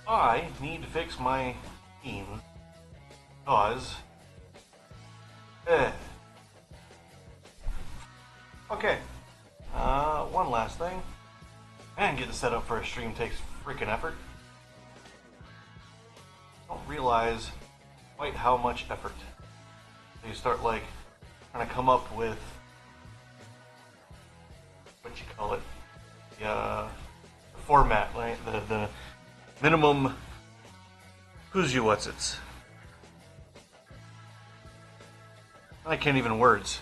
I need to fix my team because... Okay. One last thing. Man, getting set up for a stream takes freaking effort. I don't realize quite how much effort. So you start like trying to come up with what you call it, the format, right? The minimum who's you what's it's. I can't even words.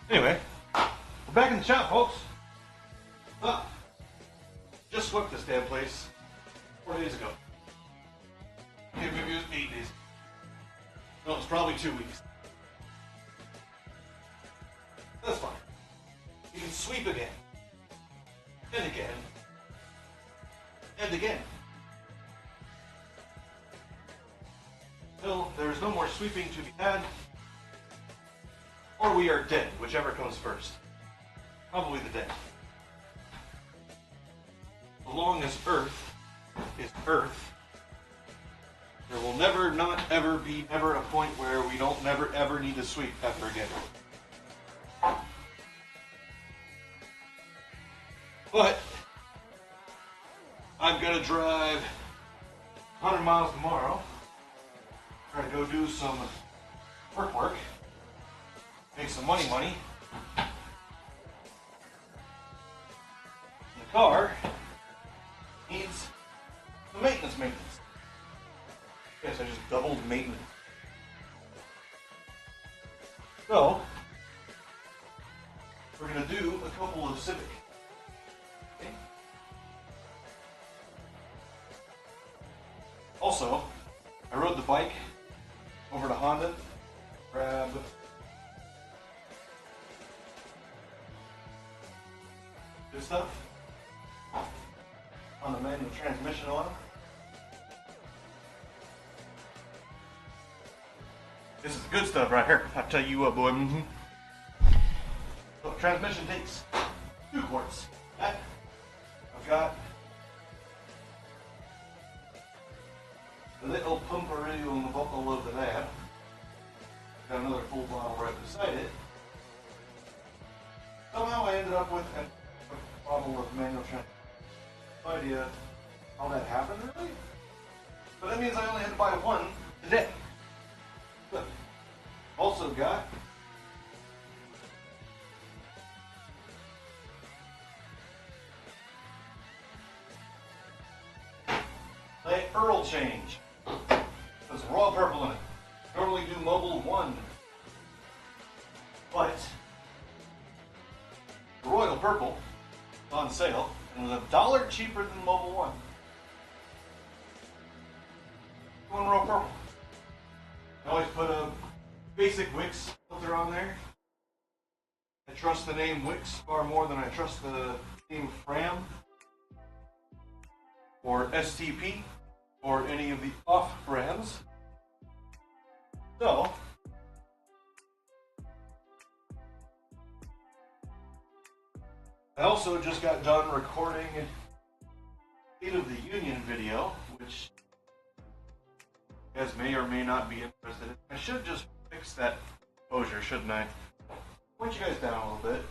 Anyway, we're back in the shop, folks. Well, just swept this damn place 4 days ago. Okay, maybe it was 8 days. No, it's probably 2 weeks. That's fine. You can sweep again. And again. And again. Till there is no more sweeping to be had. Or we are dead, whichever comes first. Probably the dead. As long as Earth is Earth, there will never, not ever be ever a point where we don't never ever need to sweep ever again. But I'm gonna drive 100 miles tomorrow, try to go do some work, make some money. The car needs some maintenance. Yes, I just doubled maintenance. So, we're going to do a couple of Civic. Okay. Also, I rode the bike over to Honda, grab good stuff on the manual transmission oil. This is the good stuff right here. I'll tell you what, boy. So, transmission takes 2 quarts. That I've got a little pumperoo on the bottle over there. Got another full bottle right beside it. Somehow I ended up with a bottle of manual transmission. No idea how that happened, really. But that means I only had to buy one today. Good. Also got the Earl change. There's raw purple in it. Normally do Mobile 1, but the Royal Purple is on sale and was $1 cheaper than Mobile 1. One Royal Purple. I always put a basic Wix filter on there. I trust the name Wix far more than I trust the name Fram or STP or any of the off brands. So, I also just got done recording State of the Union video, which you guys may or may not be interested in. I should just fix that exposure, shouldn't I? Point you guys down a little bit,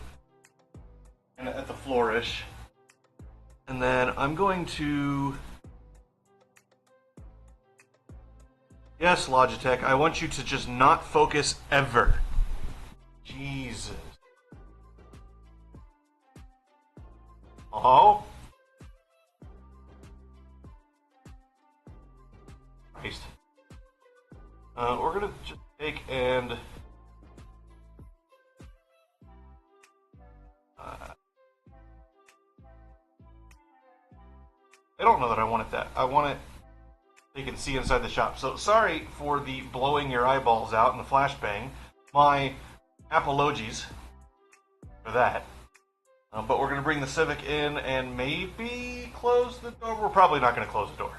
and at the flourish, and then I'm going to. Yes, Logitech, I want you to just not focus ever. Jesus. Oh. Christ. We're gonna just take and I don't know that I want it that. I want it so you can see inside the shop. So sorry for the blowing your eyeballs out and the flashbang. My apologies for that. But we're going to bring the Civic in and maybe close the door. We're probably not going to close the door.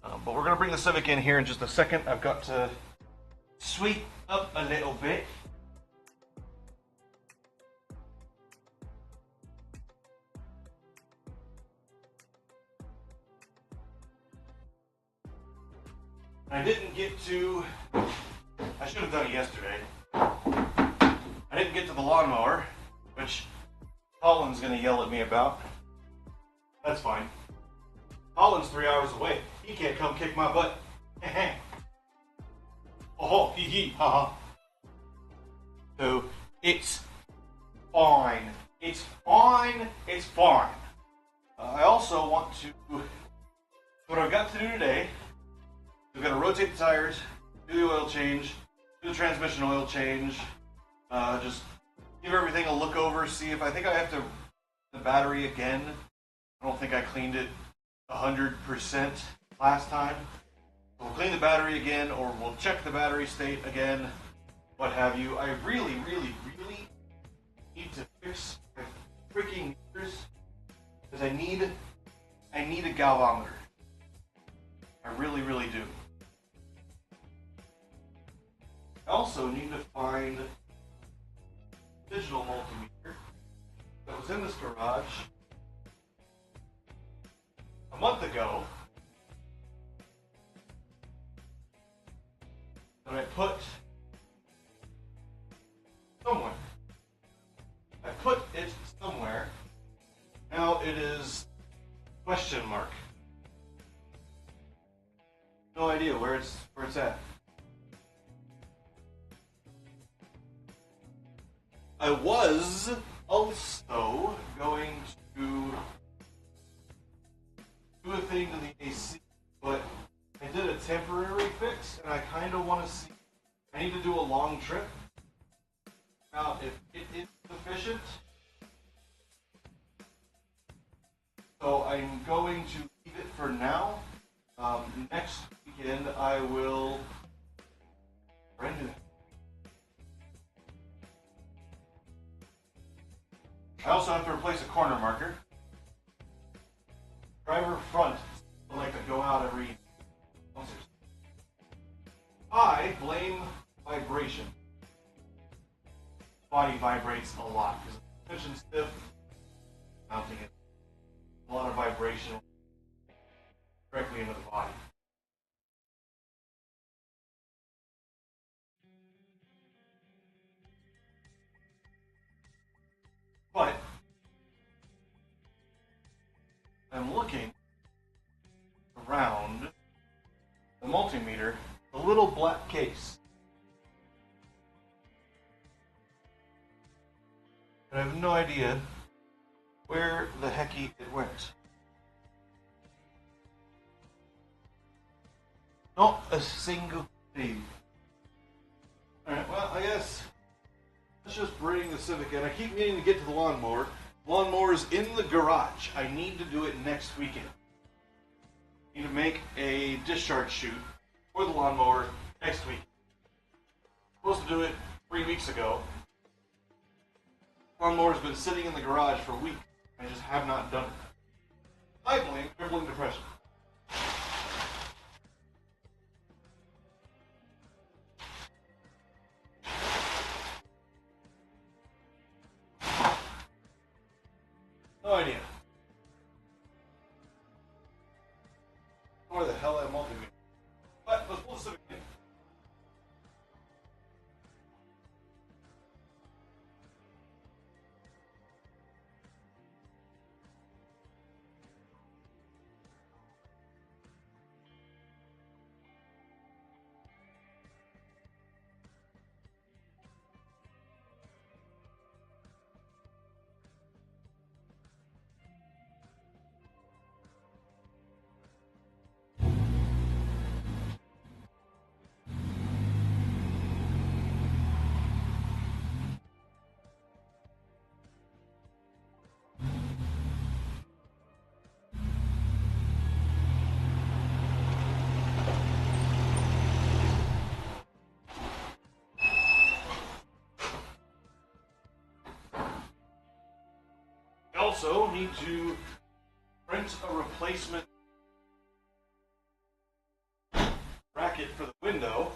But we're going to bring the Civic in here in just a second. I've got to sweep up a little bit. I didn't get to, I should have done it yesterday. I didn't get to the lawnmower, which Colin's going to yell at me about. That's fine. Colin's 3 hours away. He can't come kick my butt. Oh, hee hee, haha. So, it's fine. It's fine. It's fine. I also want to, what I've got to do today, I've got to rotate the tires, do the oil change, do the transmission oil change, just give everything a look over, see if I think I have to the battery again. I don't think I cleaned it 100% last time. So we'll clean the battery again, or we'll check the battery state again, what have you. I really need to fix my freaking meters because I need a galvanometer. I really do. I also need to find a digital multimeter that was in this garage a month ago that I put somewhere. I put it somewhere. Now it is question mark. No idea where it's at. I was also going to do a thing to the AC, but I did a temporary fix, and I kind of want to see. I need to do a long trip. Now, if it is sufficient, so I'm going to leave it for now. Next weekend, I will render it. I also have to replace a corner marker. Driver front, I like to go out every once or so. I blame vibration. Body vibrates a lot because the suspension's stiff. Mounting it, a lot of vibration directly into the body. But I'm looking around the multimeter, the little black case. And I have no idea where the hecky it went. Not a single thing. Alright, well, I guess let's just bring the Civic in. I keep meaning to get to the lawnmower. Lawnmower's in the garage. I need to do it next weekend. I need to make a discharge chute for the lawnmower next week. I'm supposed to do it 3 weeks ago. Lawnmower's been sitting in the garage for a week. I just have not done it. I blame crippling depression. No idea. Where the hell that multimeter? But let's pull the Civic in. Also need to print a replacement bracket for the window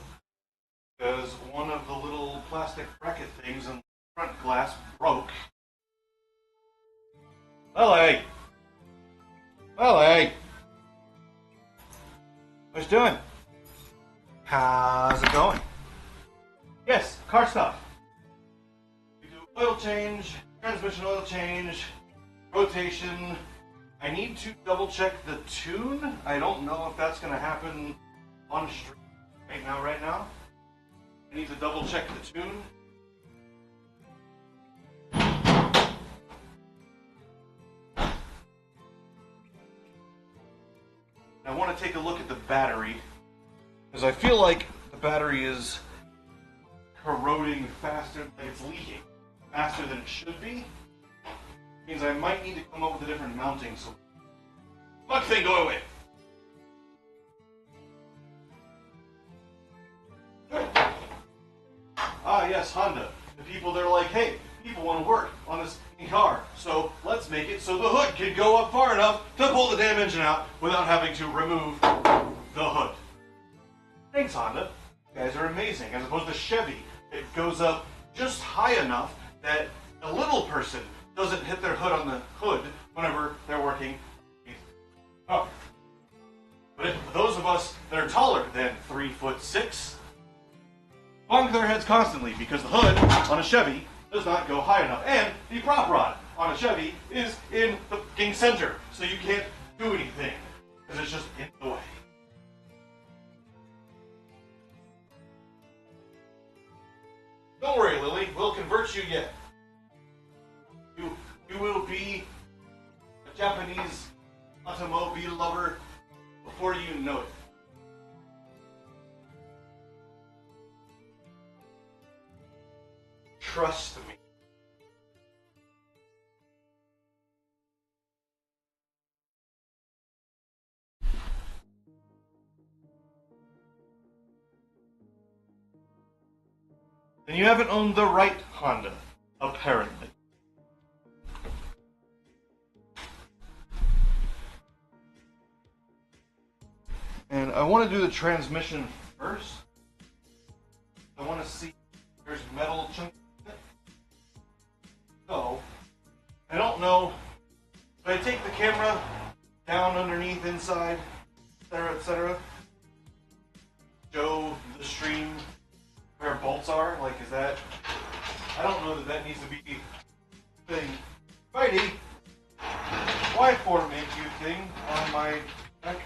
because one of the little plastic bracket things in the front glass broke. Lily! Lily! What you doing? How's it going? Yes, car stuff. We do oil change, transmission oil change, rotation. I need to double check the tune. I don't know if that's going to happen on stream right now. I need to double check the tune. I want to take a look at the battery, because I feel like the battery is corroding faster, like it's leaking faster than it should be. Means I might need to come up with a different mounting solution. Fuck thing, go away. Ah yes, Honda. The people, they're like, hey, people want to work on this car, so let's make it so the hood can go up far enough to pull the damn engine out without having to remove the hood. Thanks, Honda. You guys are amazing. As opposed to Chevy, it goes up just high enough that a little person doesn't hit their hood on the hood whenever they're working. Oh. But for those of us that are taller than 3'6", bonk their heads constantly because the hood on a Chevy does not go high enough. And the prop rod on a Chevy is in the fucking center, so you can't do anything because it's just in the way. Don't worry, Lily, we'll convert you yet. You will be a Japanese automobile lover before you know it. Trust me. Then you haven't owned the right Honda, apparently. And I want to do the transmission first. I want to see if there's metal chunks in it. So, I don't know. Should I take the camera down, underneath, inside, etc., etc.? Show the stream where bolts are? Like, is that... I don't know that that needs to be a thing. Righty. Why form make you thing on my deck?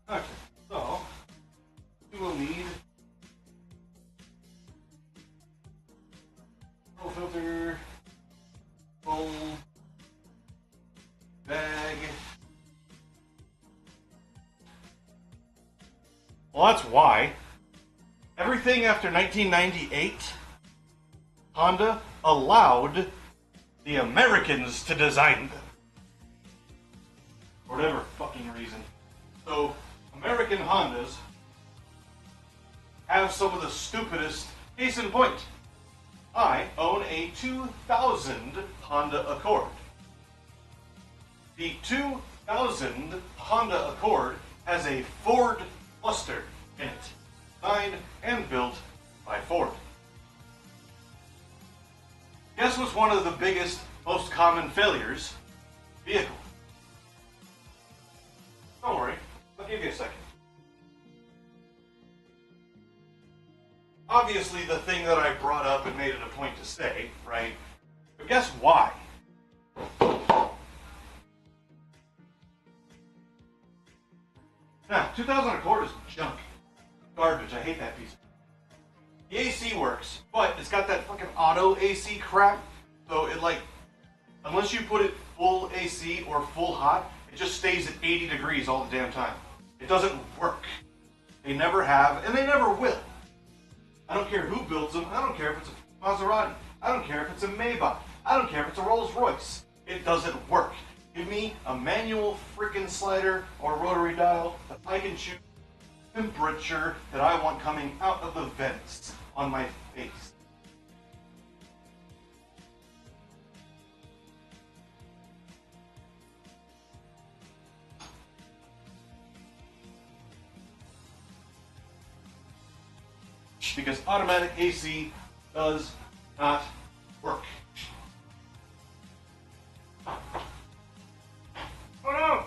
Okay, so you will need full filter, full bag. Well, that's why. Everything after 1998, Honda allowed the Americans to design them. For whatever fucking reason. So, American Hondas have some of the stupidest. Case in point, I own a 2000 Honda Accord. The 2000 Honda Accord has a Ford cluster in it, designed and built by Ford. Guess what's one of the biggest, most common failures? Vehicle. Don't worry. I'll give you a second. Obviously, the thing that I brought up and made it a point to say, right? But guess why? Now, 2000 Accord is junk. Garbage. I hate that piece. The AC works, but it's got that fucking auto AC crap. So it unless you put it full AC or full hot, it just stays at 80 degrees all the damn time. It doesn't work. They never have, and they never will. I don't care who builds them. I don't care if it's a Maserati. I don't care if it's a Maybach. I don't care if it's a Rolls Royce. It doesn't work. Give me a manual freaking slider or rotary dial that I can choose the temperature that I want coming out of the vents on my face. because automatic AC does not work. Oh no!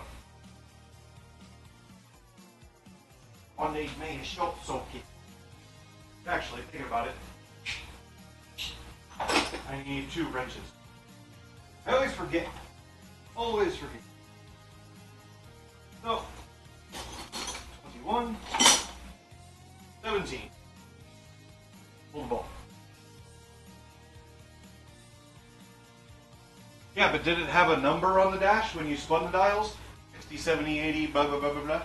One day made a short socket. Actually, think about it. I need 2 wrenches. I always forget. Always forget. So, 21, 17. Pull the ball. Yeah, but did it have a number on the dash when you spun the dials? 60, 70, 80, blah, blah, blah, blah, blah.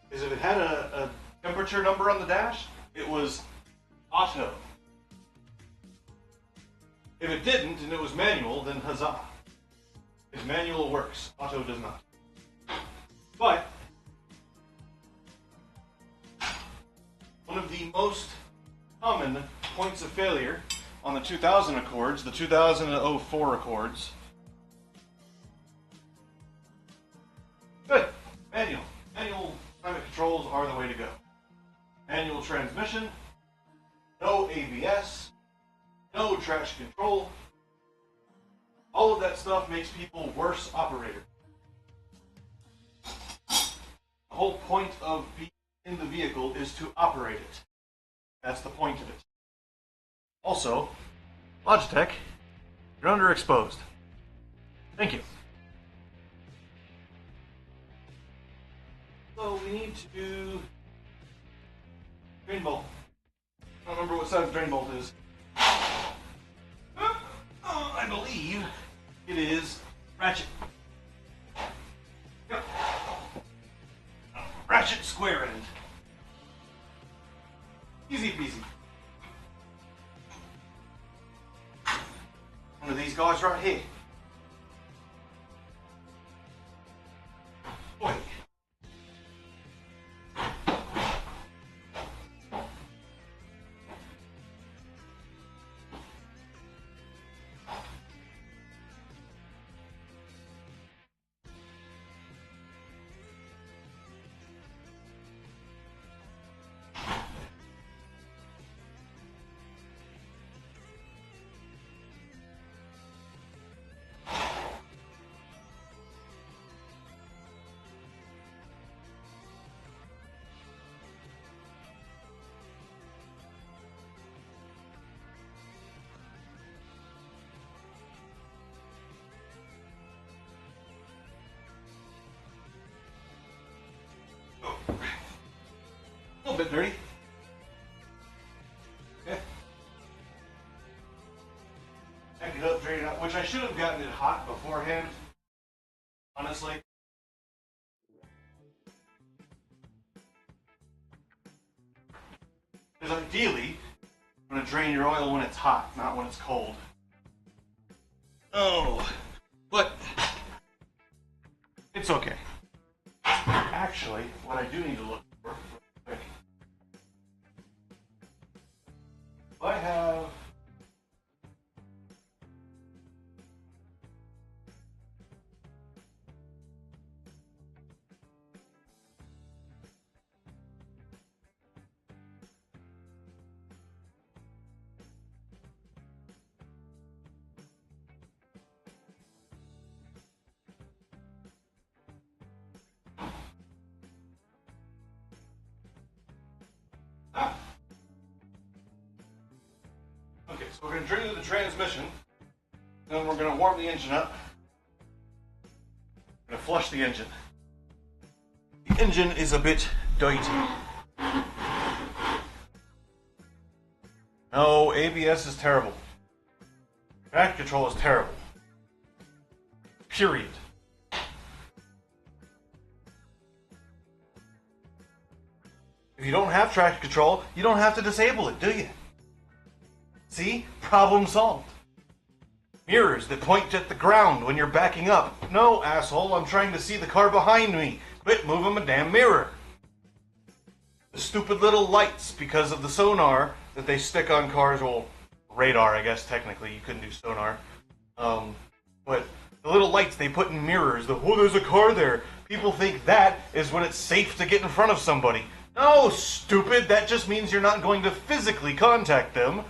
Because if it had a temperature number on the dash, it was auto. If it didn't and it was manual, then huzzah. Because manual works, auto does not. But one of the most common points of failure on the 2000 Accords, the 2004 Accords. Good, manual. Manual climate controls are the way to go. Manual transmission, no ABS, no traction control. All of that stuff makes people worse operators. The whole point of being in the vehicle is to operate it. That's the point of it. Also, Logitech, you're underexposed. Thank you. So we need to do drain bolt. I don't remember what size the drain bolt is. I believe it is ratchet. Yep. Ratchet square end. Easy peasy. One of these guys right here. Boy. A little bit dirty. Okay. Back it up, drain it out, which I should have gotten it hot beforehand, honestly. Because ideally, you want to drain your oil when it's hot, not when it's cold. Oh, but it's okay. Actually, what I do need to look for, I have okay, so we're going to drain the transmission, then we're going to warm the engine up. We're going to flush the engine. The engine is a bit dirty. No, ABS is terrible. Traction control is terrible. Period. If you don't have traction control, you don't have to disable it, do you? See? Problem solved. Mirrors that point at the ground when you're backing up. No, asshole, I'm trying to see the car behind me. Quit moving my damn mirror. The stupid little lights because of the sonar that they stick on cars. Well, radar, I guess, technically. You couldn't do sonar. But the little lights they put in mirrors. Oh, there's a car there. People think that is when it's safe to get in front of somebody. No, stupid. That just means you're not going to physically contact them.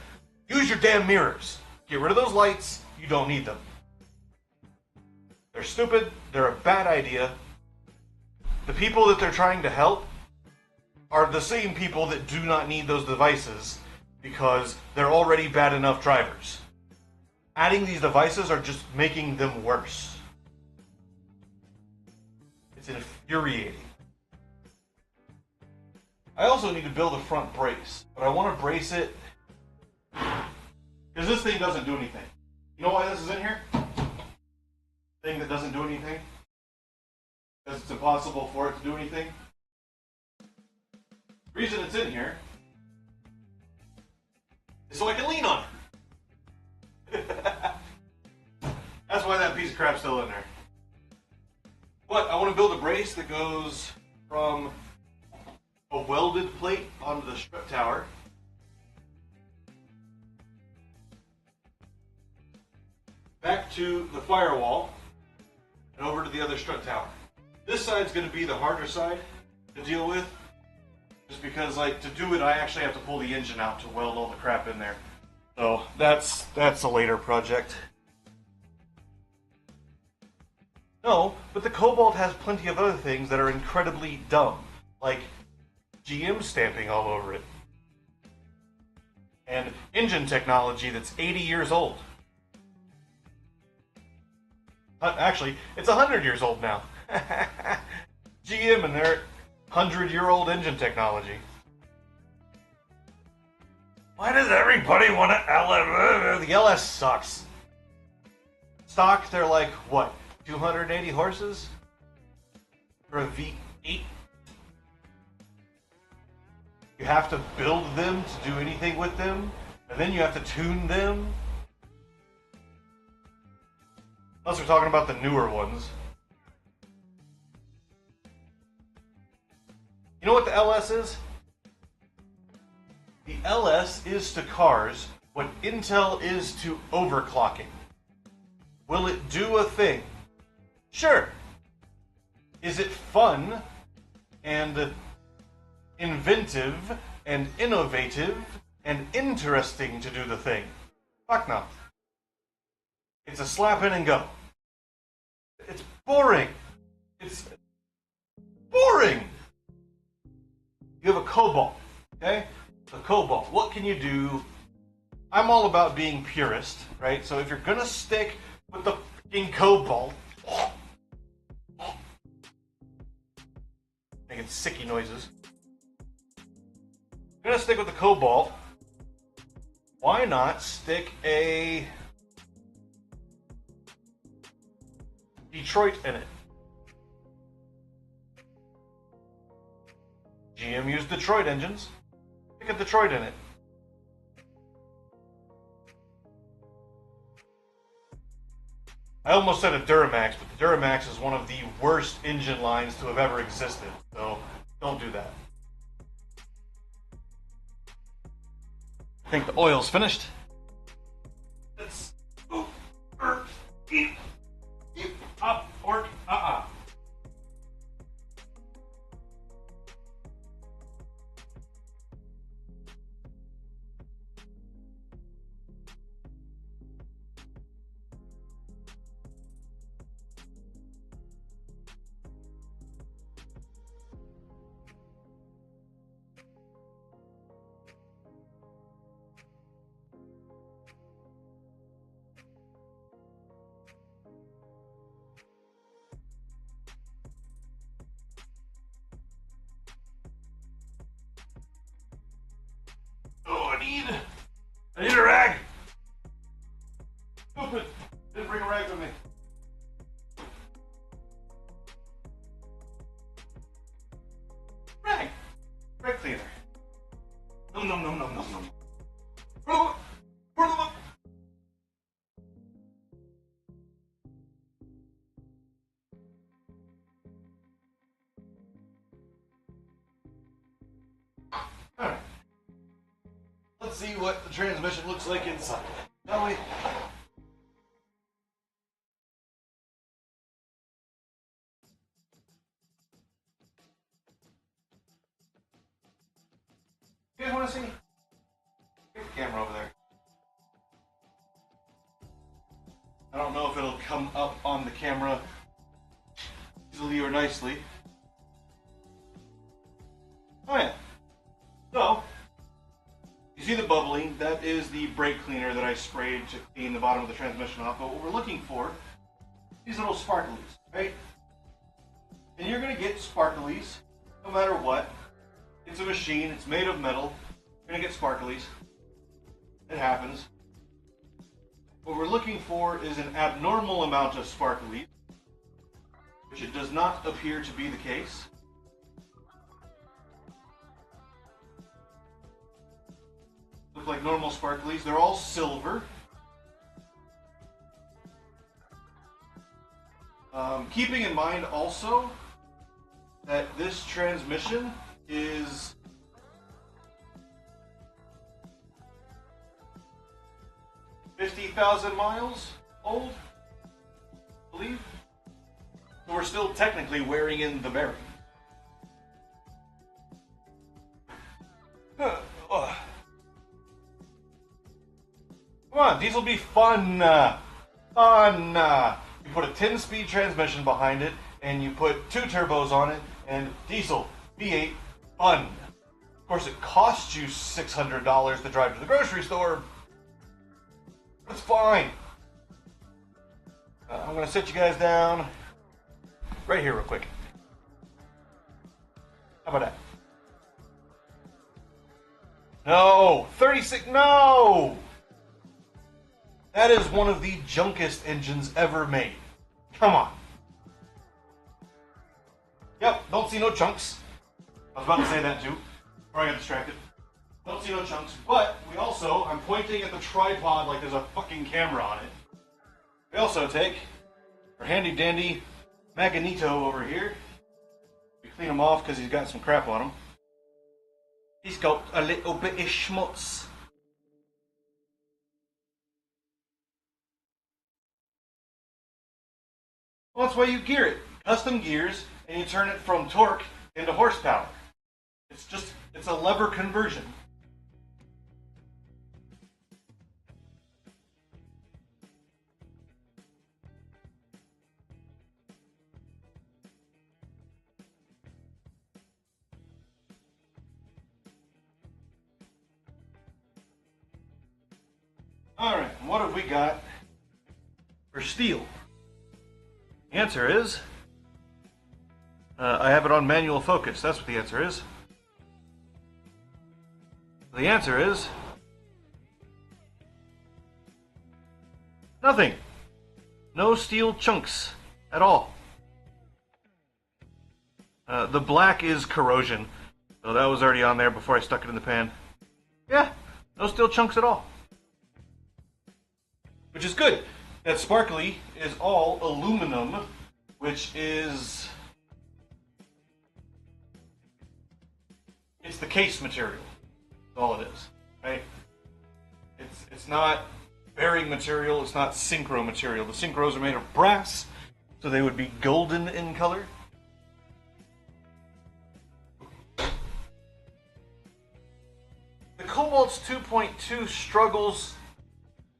Use your damn mirrors. Get rid of those lights. You don't need them. They're stupid. They're a bad idea. The people that they're trying to help are the same people that do not need those devices because they're already bad enough drivers. Adding these devices are just making them worse. It's infuriating. I also need to build a front brace, but I want to brace it because this thing doesn't do anything. You know why this is in here? Thing that doesn't do anything? Because it's impossible for it to do anything. The reason it's in here is so I can lean on it. That's why that piece of crap's still in there. But I want to build a brace that goes from a welded plate onto the strut tower back to the firewall and over to the other strut tower. This side's going to be the harder side to deal with, just because, like, to do it, I actually have to pull the engine out to weld all the crap in there. So that's a later project. No, but the Cobalt has plenty of other things that are incredibly dumb, like GM stamping all over it, and engine technology that's 80 years old. Actually, it's 100 years old now. GM and their 100-year-old engine technology. Why does everybody want to LS? The LS sucks. Stock, they're like, what, 280 horses? For a V8? You have to build them to do anything with them, and then you have to tune them. Unless we're talking about the newer ones. You know what the LS is? The LS is to cars what Intel is to overclocking. Will it do a thing? Sure. Is it fun and inventive and innovative and interesting to do the thing? Fuck no. It's a slap in and go. It's boring. It's boring. You have a Cobalt, okay? A Cobalt. What can you do? I'm all about being purist, right? So if you're gonna stick with the fucking Cobalt, making sicky noises. If you're gonna stick with the Cobalt, why not stick a Detroit in it? GM used Detroit engines. Stick a Detroit in it. I almost said a Duramax, but the Duramax is one of the worst engine lines to have ever existed. So don't do that. I think the oil's finished. Let's keep up, or I need a rag. Stupid. Didn't bring a rag with me. Rag. Rag cleaner. Nom nom nom nom nom nom. Pour them up. Alright. Let's see what the transmission looks like inside, shall we? messy? Get the camera over there. I don't know if it'll come up on the camera easily or nicely. Oh yeah. So, you see the bubbling, that is the brake cleaner that I sprayed to clean the bottom of the transmission off, but what we're looking for, these little sparklies, right? And you're gonna get sparklies no matter what. It's a machine, it's made of metal, you're gonna get sparklies. It happens. What we're looking for is an abnormal amount of sparklies, which it does not appear to be the case. Look like normal sparklies. They're all silver. Keeping in mind also that this transmission is $50,000 miles old, I believe. So we're still technically wearing in the bearing. Come on, these will be fun. Fun. You put a 10-speed transmission behind it, and you put 2 turbos on it, and diesel, V8, fun. Of course, it costs you $600 to drive to the grocery store. But it's fine. I'm going to sit you guys down right here real quick. How about that? No! 36, no! That is one of the junkest engines ever made. Come on. Yep, don't see no chunks. I was about to say that too, before I got distracted. Don't see no chunks, but we also, I'm pointing at the tripod like there's a fucking camera on it. We also take our handy dandy Magneto over here. We clean him off because he's got some crap on him. He's got a little bit of schmutz. Well, that's why you gear it. Custom gears, and you turn it from torque into horsepower. It's a lever conversion. Alright, what have we got for steel? The answer is, I have it on manual focus. That's what the answer is. The answer is nothing. No steel chunks at all. The black is corrosion. So that was already on there before I stuck it in the pan. Yeah, no steel chunks at all. Which is good. That sparkly is all aluminum, which is... it's the case material. That's all it is, right? It's not bearing material, it's not synchro material. The synchros are made of brass, so they would be golden in color. The Cobalt's 2.2 struggles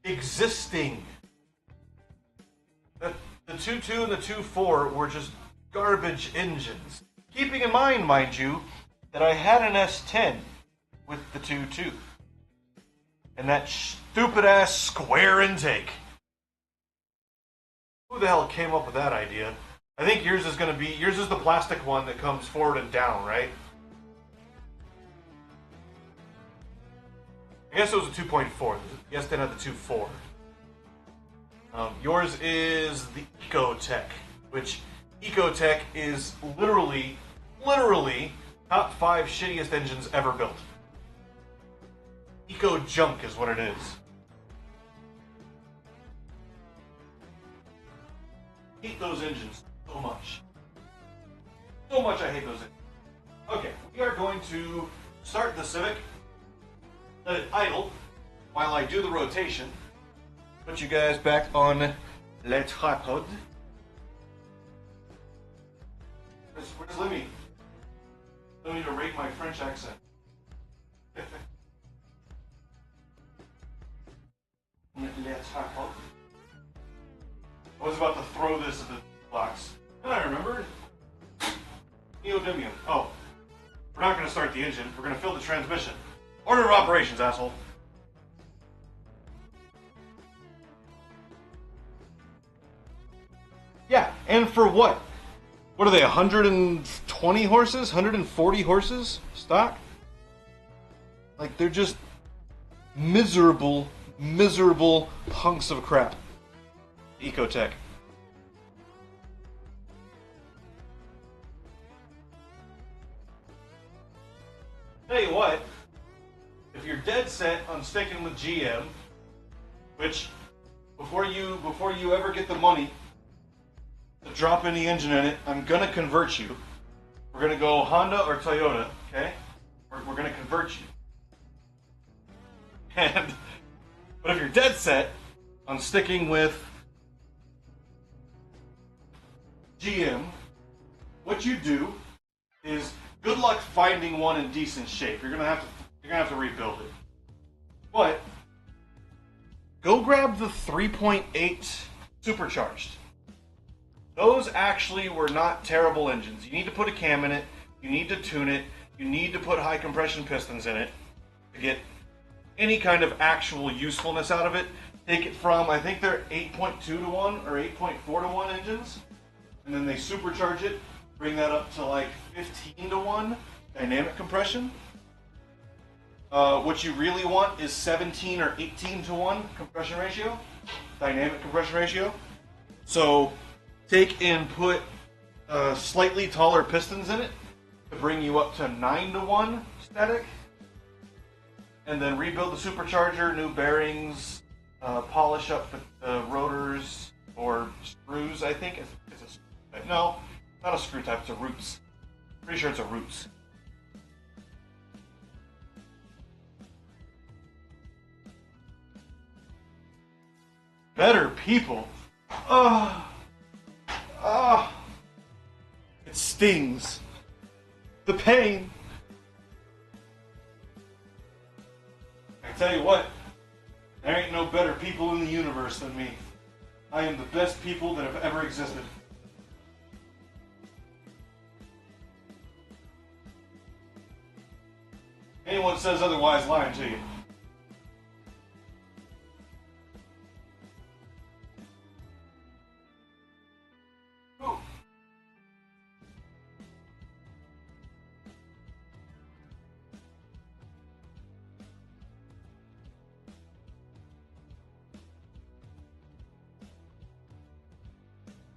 existing. The 2.2 and the 2.4 were just garbage engines. Keeping in mind, mind you, that I had an S10 with the 2.2. And that stupid ass square intake. Who the hell came up with that idea? I think yours is going to be, yours is the plastic one that comes forward and down, right? I guess it was a 2.4. The S10 had the 2.4. Yours is the Ecotech, which Ecotech is literally top 5 shittiest engines ever built. Eco junk is what it is. I hate those engines so much. So much I hate those engines. Okay, we are going to start the Civic, let it idle while I do the rotation. Put you guys back on le tripod. Where's Lemmy? I need to rate my French accent. I was about to throw this at the box. Then I remembered. Neodymium. Oh. We're not going to start the engine. We're going to fill the transmission. Order of operations, asshole. Yeah, and for what? What are they, 120 horses? 140 horses stock? Like, they're just miserable, miserable hunks of crap. Ecotech. Tell you what, if you're dead set on sticking with GM, which before you ever get the money to drop any engine in it, I'm gonna convert you. We're gonna go Honda or Toyota, okay? We're gonna convert you. But if you're dead set on sticking with GM, what you do is good luck finding one in decent shape. You're gonna have to rebuild it. But go grab the 3.8 supercharged. Those actually were not terrible engines. You need to put a cam in it. You need to tune it. You need to put high compression pistons in it to get any kind of actual usefulness out of it. Take it from, I think they're 8.2 to 1 or 8.4 to 1 engines, and then they supercharge it, bring that up to like 15 to 1 dynamic compression. What you really want is 17 or 18 to 1 compression ratio, dynamic compression ratio. So take and put slightly taller pistons in it to bring you up to 9 to 1 static. And then rebuild the supercharger, new bearings, polish up the rotors or screws, I think. It's a screw type. No, not a screw type, it's a roots. Pretty sure it's a roots. Better people. It stings. The pain. I tell you what, there ain't no better people in the universe than me. I am the best people that have ever existed. Anyone says otherwise, lying to you.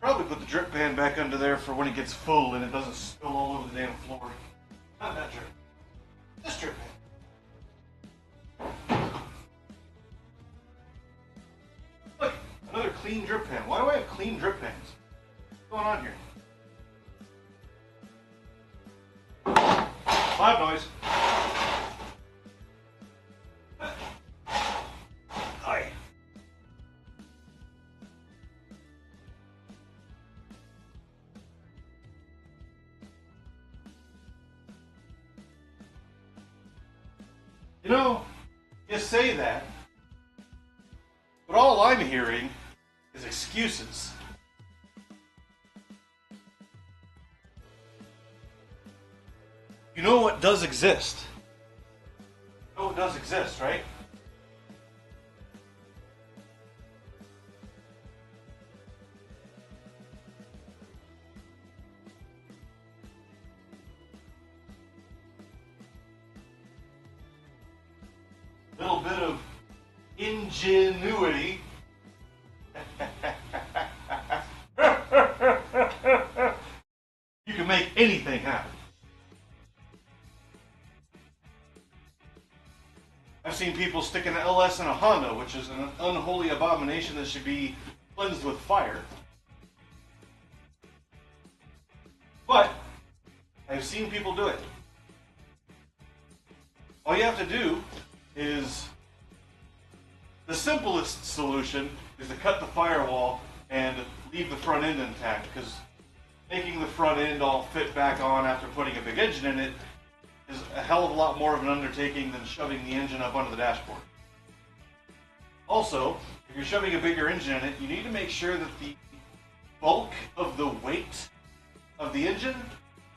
Probably put the drip pan back under there for when it gets full and it doesn't spill all over the damn floor. Not that drip. This drip pan. Look, another clean drip pan. Why do I have clean drip pans? What's going on here? Loud noise. Hi. You know, you say that, but all I'm hearing is excuses. You know what does exist? You know what does exist, right? Little bit of ingenuity. You can make anything happen. I've seen people stick an LS in a Honda, which is an unholy abomination that should be cleansed with fire. But I've seen people do it. All you have to do is, the simplest solution is to cut the firewall and leave the front end intact, because making the front end all fit back on after putting a big engine in it is a hell of a lot more of an undertaking than shoving the engine up onto the dashboard. Also, if you're shoving a bigger engine in it, you need to make sure that the bulk of the weight of the engine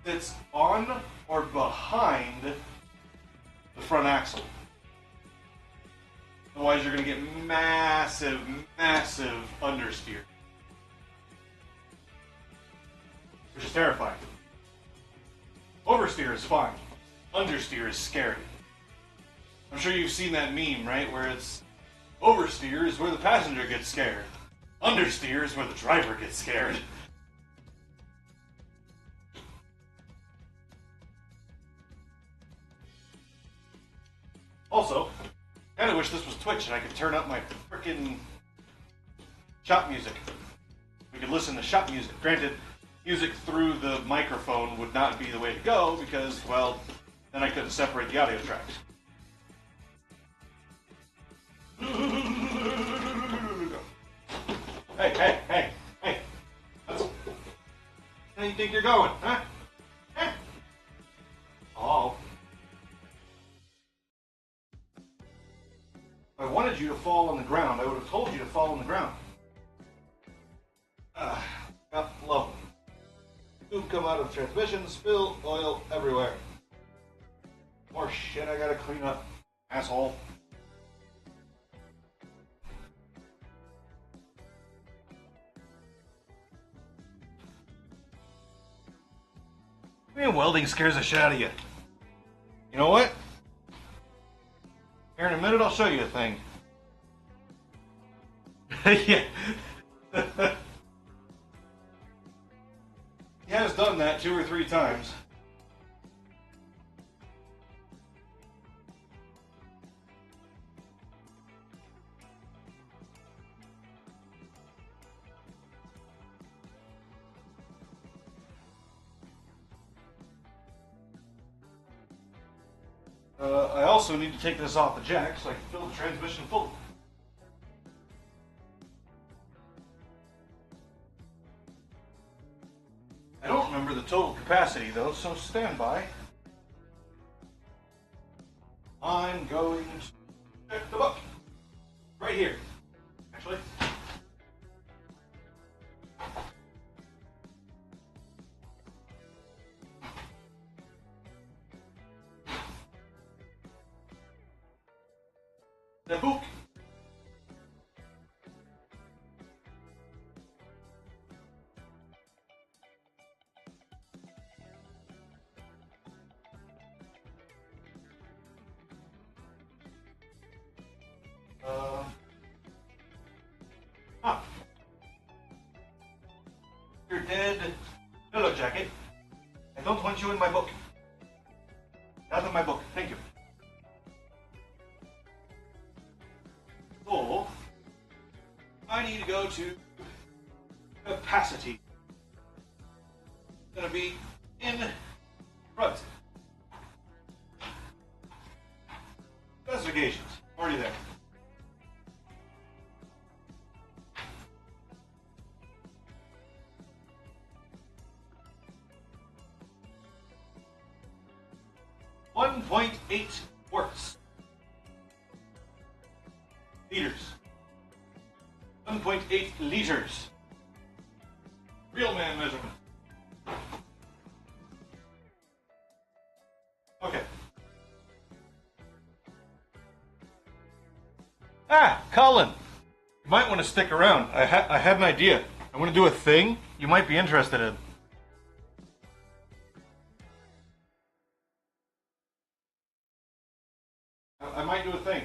sits on or behind the front axle. Otherwise, you're going to get massive, massive understeer, which is terrifying. Oversteer is fine. Understeer is scary. I'm sure you've seen that meme, right? Where it's oversteer is where the passenger gets scared. Understeer is where the driver gets scared. Also, I kind of wish this was Twitch and I could turn up my frickin' shop music. We could listen to shop music. Granted, music through the microphone would not be the way to go because, well, then I couldn't separate the audio tracks. Hey. Where do you think you're going, huh? Oh. If I wanted you to fall on the ground, I would have told you to fall on the ground. Got low. Tube come out of the transmission, spill oil everywhere. More shit I gotta clean up, asshole. I mean, welding scares the shit out of you. You know what? Here in a minute, I'll show you a thing. Yeah. He has done that 2 or 3 times. I also need to take this off the jack so I can fill the transmission full. I don't remember the total capacity though, so stand by. I'm going to check the book. Right here, actually. The book. You're dead. Hello, jacket. I don't want you in my book. Not in my book. Thank you. So, I need to go to capacity. It's going to be in front. Specifications. Already there. .8 quarts. Liters. 1.8 liters. Real man measurement. Okay. Colin. You might want to stick around. I had an idea. I want to do a thing you might be interested in. I might do a thing.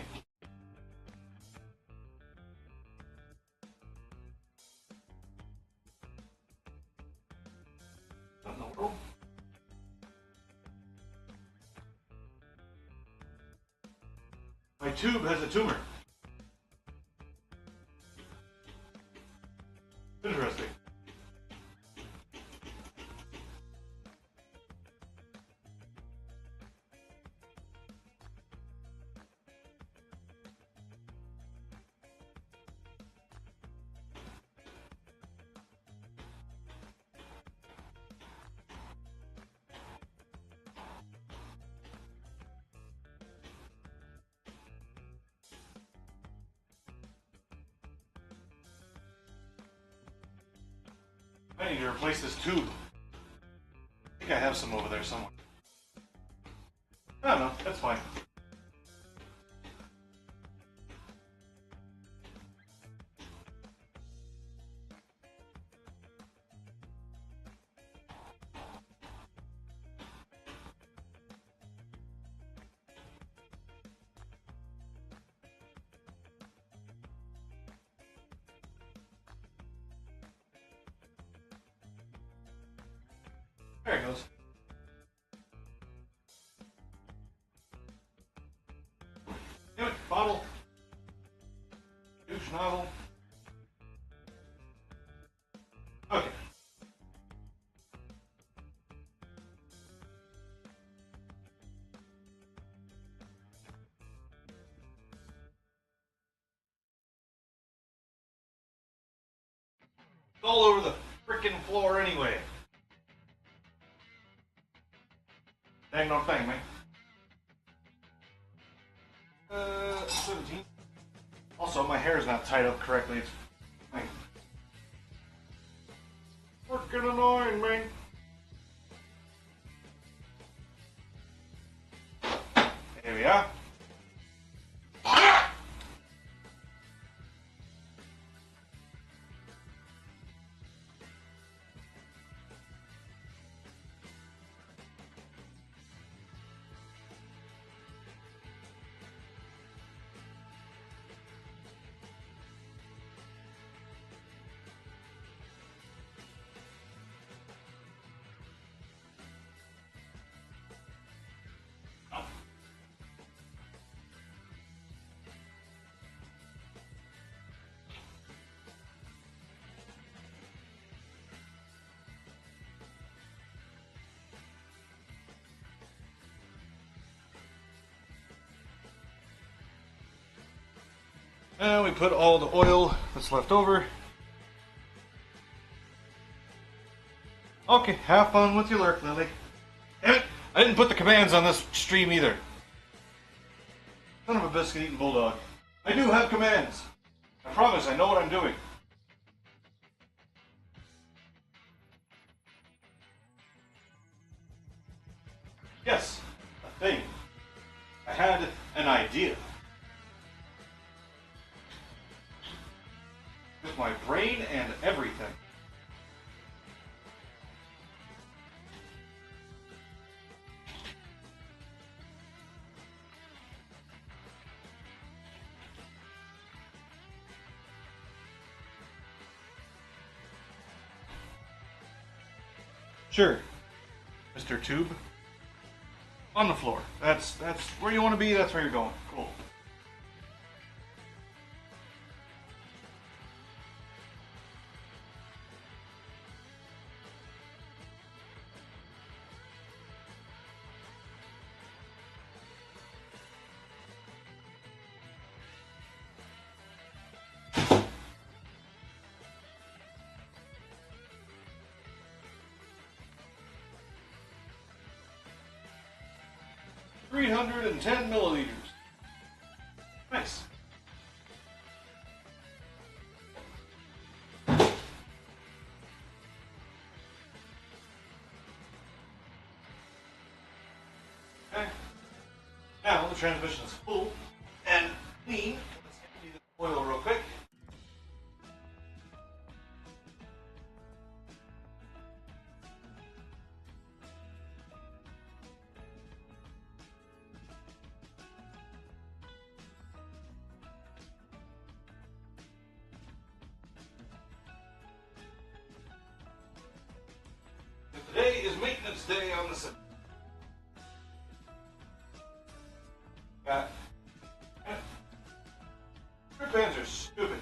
What in the world? My tube has a tumor. Interesting. I need to replace this tube. I think I have some over there somewhere. I don't know, that's fine. There it goes. Do it, bottle. Douche nozzle. Okay. It's all over the frickin' floor anyway. Dang no thing, man. 17. Also, my hair is not tied up correctly. It's fine. Freaking annoying, man. There we are. And we put all the oil that's left over. Okay, have fun with your lurk, Lily. Damn it, I didn't put the commands on this stream either. Son of a biscuit-eating bulldog. I do have commands. I promise I know what I'm doing. Yes, a thing. I had an idea. With my brain and everything. Sure, Mr. Tube. On the floor. That's where you want to be, that's where you're going. Cool. $310 milliliters. Nice. Okay. Now the transmission is full and clean. Let's empty the oil real quick. Today is maintenance day on the sim. Got trip pans are stupid.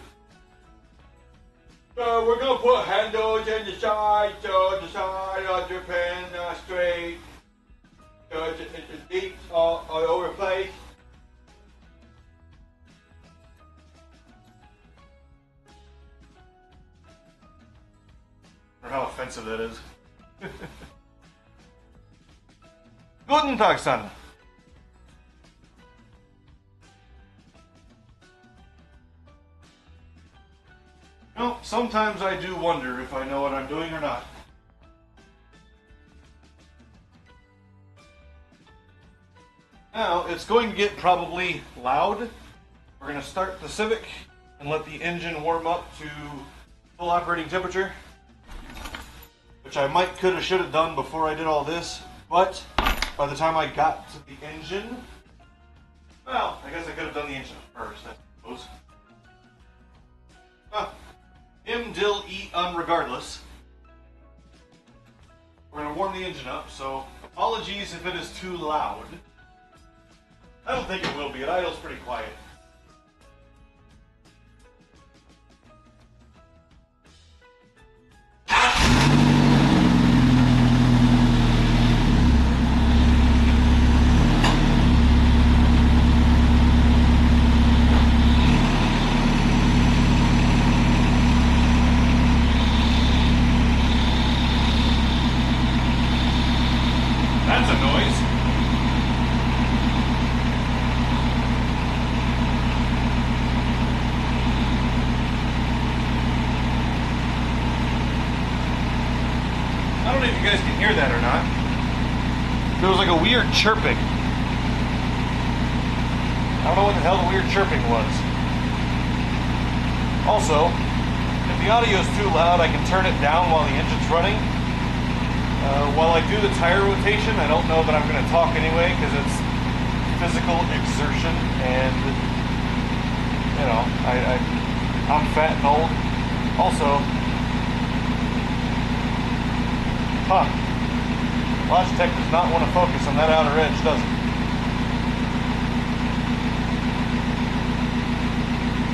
So we're gonna put handles in the side, so the side of your pan straight. So it's deep all over the place. Or how offensive that is. Guten Tag, son. No, sometimes I do wonder if I know what I'm doing or not. Now, it's going to get probably loud. We're going to start the Civic and let the engine warm up to full operating temperature, which I might, could have, should have done before I did all this, but by the time I got to the engine, well, I guess I could have done the engine first, I suppose. Im dill e unregardless. We're going to warm the engine up, so apologies if it is too loud. I don't think it will be. It idles pretty quiet. That's a noise. I don't know if you guys can hear that or not. There was like a weird chirping. I don't know what the hell the weird chirping was. Also, if the audio is too loud, I can turn it down while the engine's running. While I do the tire rotation, I don't know that I'm going to talk anyway because it's physical exertion, and you know, I'm fat and old. Also, Logitech does not want to focus on that outer edge, does it?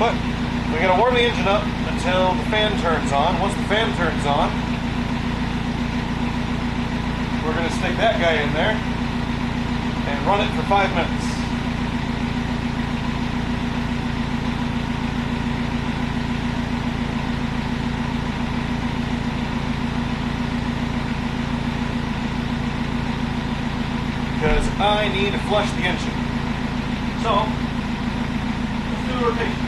But we got to warm the engine up until the fan turns on. Once the fan turns on, we're going to stick that guy in there and run it for 5 minutes. Because I need to flush the engine. So, let's do a rotation.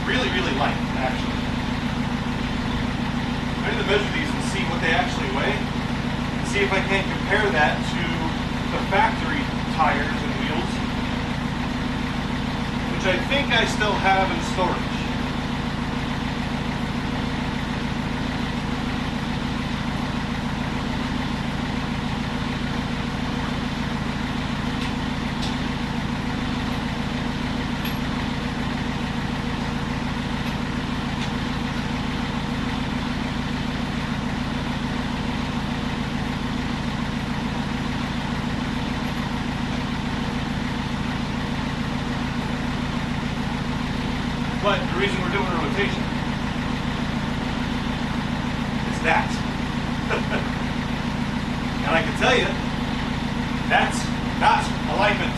Really, really light, actually. I'm going to measure these and see what they actually weigh, and see if I can't compare that to the factory tires and wheels, which I think I still have in storage. But the reason we're doing a rotation is that. And I can tell you, that's not alignment.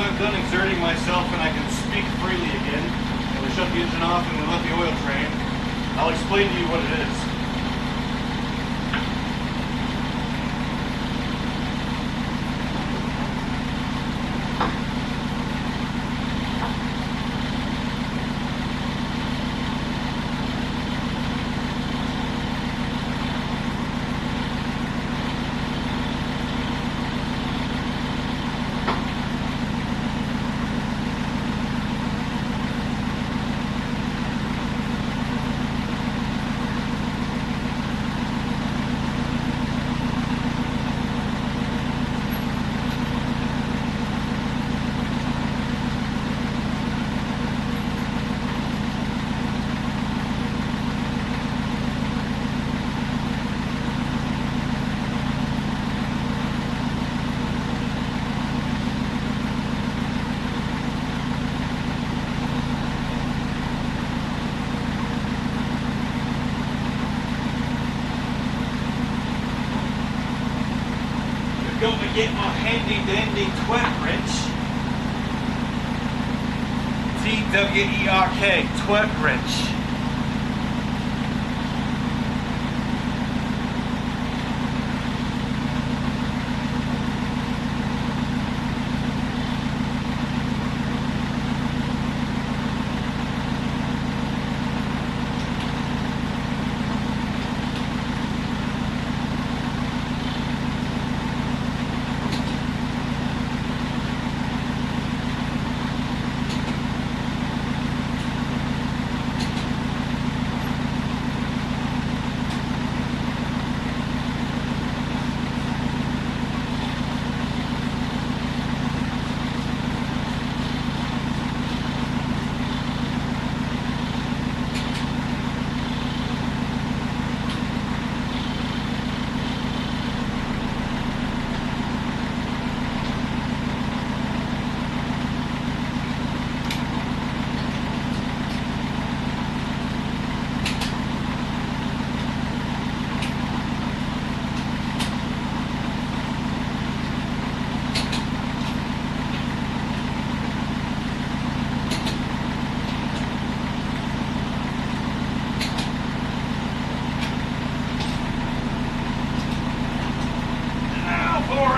I'm done exerting myself and I can speak freely again, and we shut the engine off and we let the oil drain, I'll explain to you what it is. Going to get my handy dandy twerk wrench. T-W-E-R-K, twerk wrench.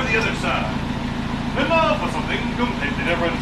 The other side. And now for something completely different.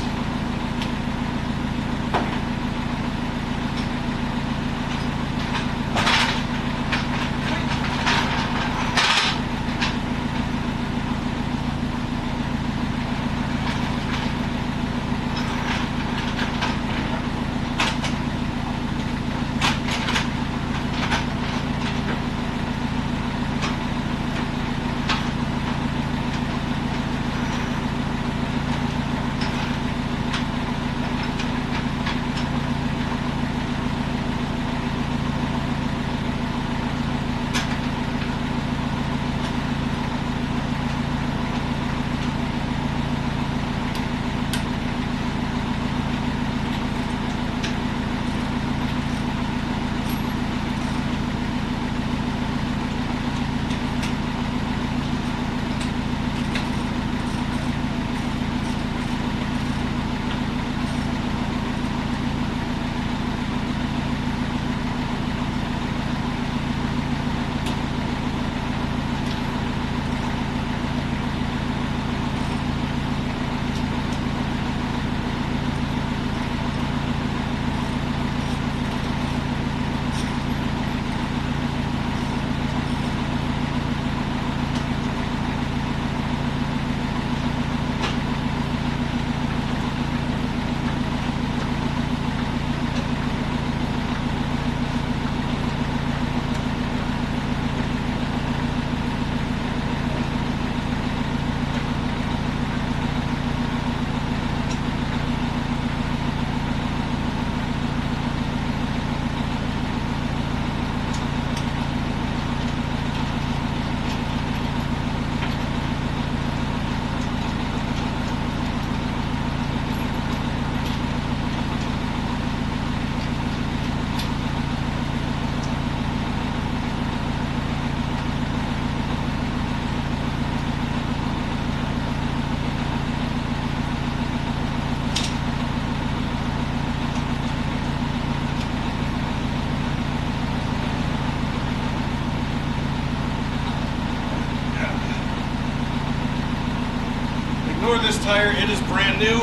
ignore this tire, it is brand new.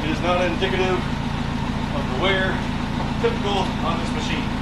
It is not indicative of the wear typical on this machine.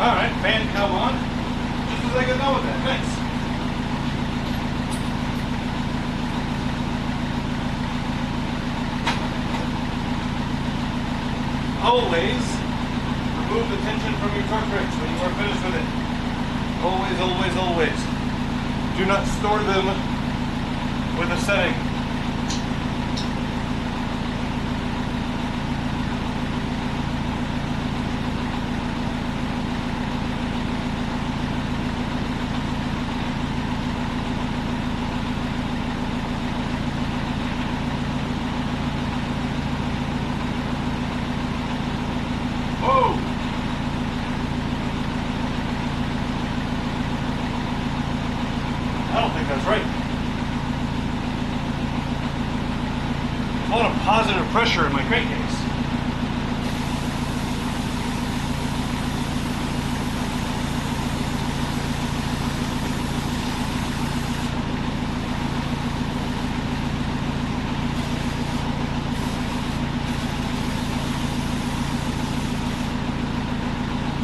Alright, fan come on. Just as I get done with that. Thanks. Always remove the tension from your torque wrench when you are finished with it. Always, always, always. Do not store them with a setting. I don't think that's right. There's a lot of positive pressure in my crankcase.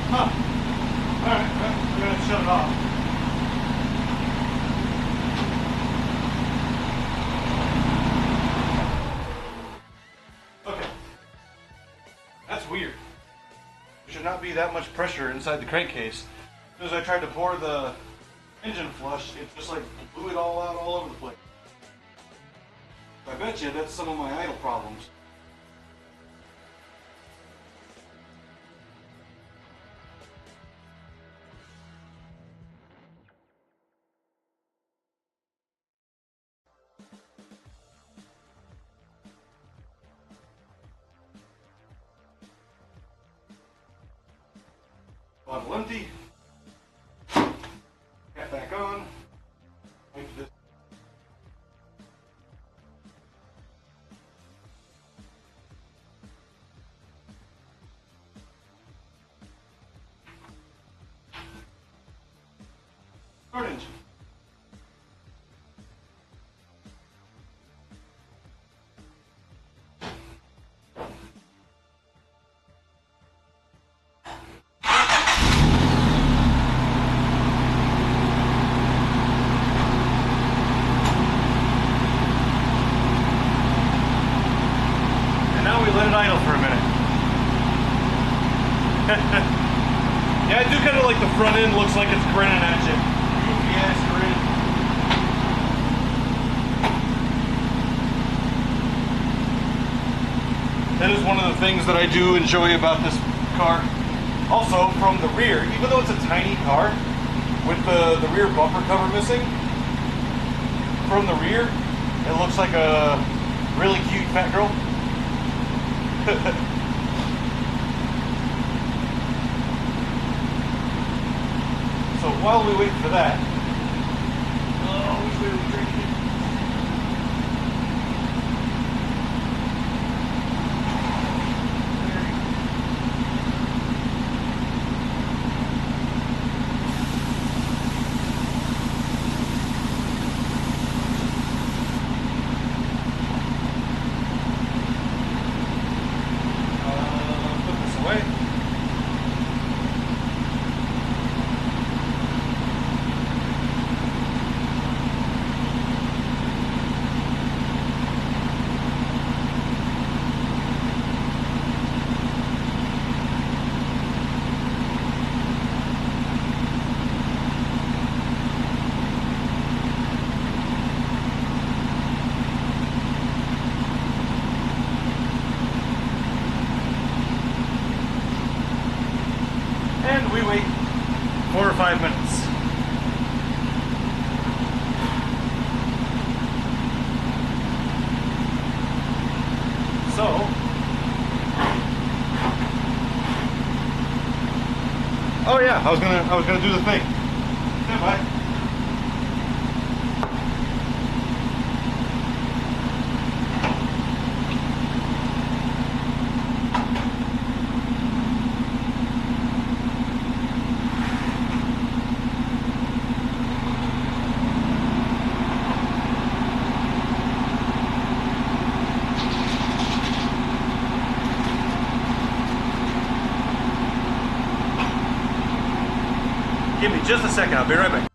Huh. Alright, well, we're going to shut it off. There should not be that much pressure inside the crankcase. As I tried to pour the engine flush, it just like blew it all out all over the place. I bet you that's some of my idle problems. Bottle empty. Cap back on. Wipe this. Start engine. Let it idle for a minute. Yeah, I do kind of like the front end looks like it's grinning at you. Goofy ass grin. That is one of the things that I do enjoy about this car. Also, from the rear, even though it's a tiny car, with the rear bumper cover missing, from the rear, it looks like a really cute fat girl. So while we wait for that, which way are we drinking? And we wait 4 or 5 minutes. So, oh yeah, I was gonna do the thing. Yeah, bye. Give me just a second, I'll be right back.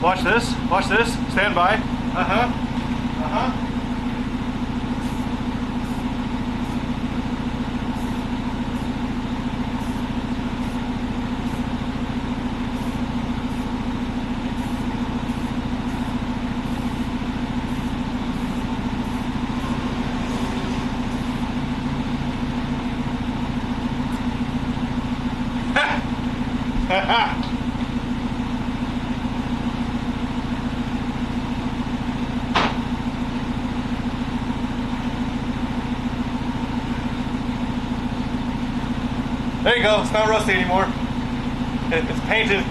Watch this, watch this, stand by. There you go, it's not rusty anymore. It's painted.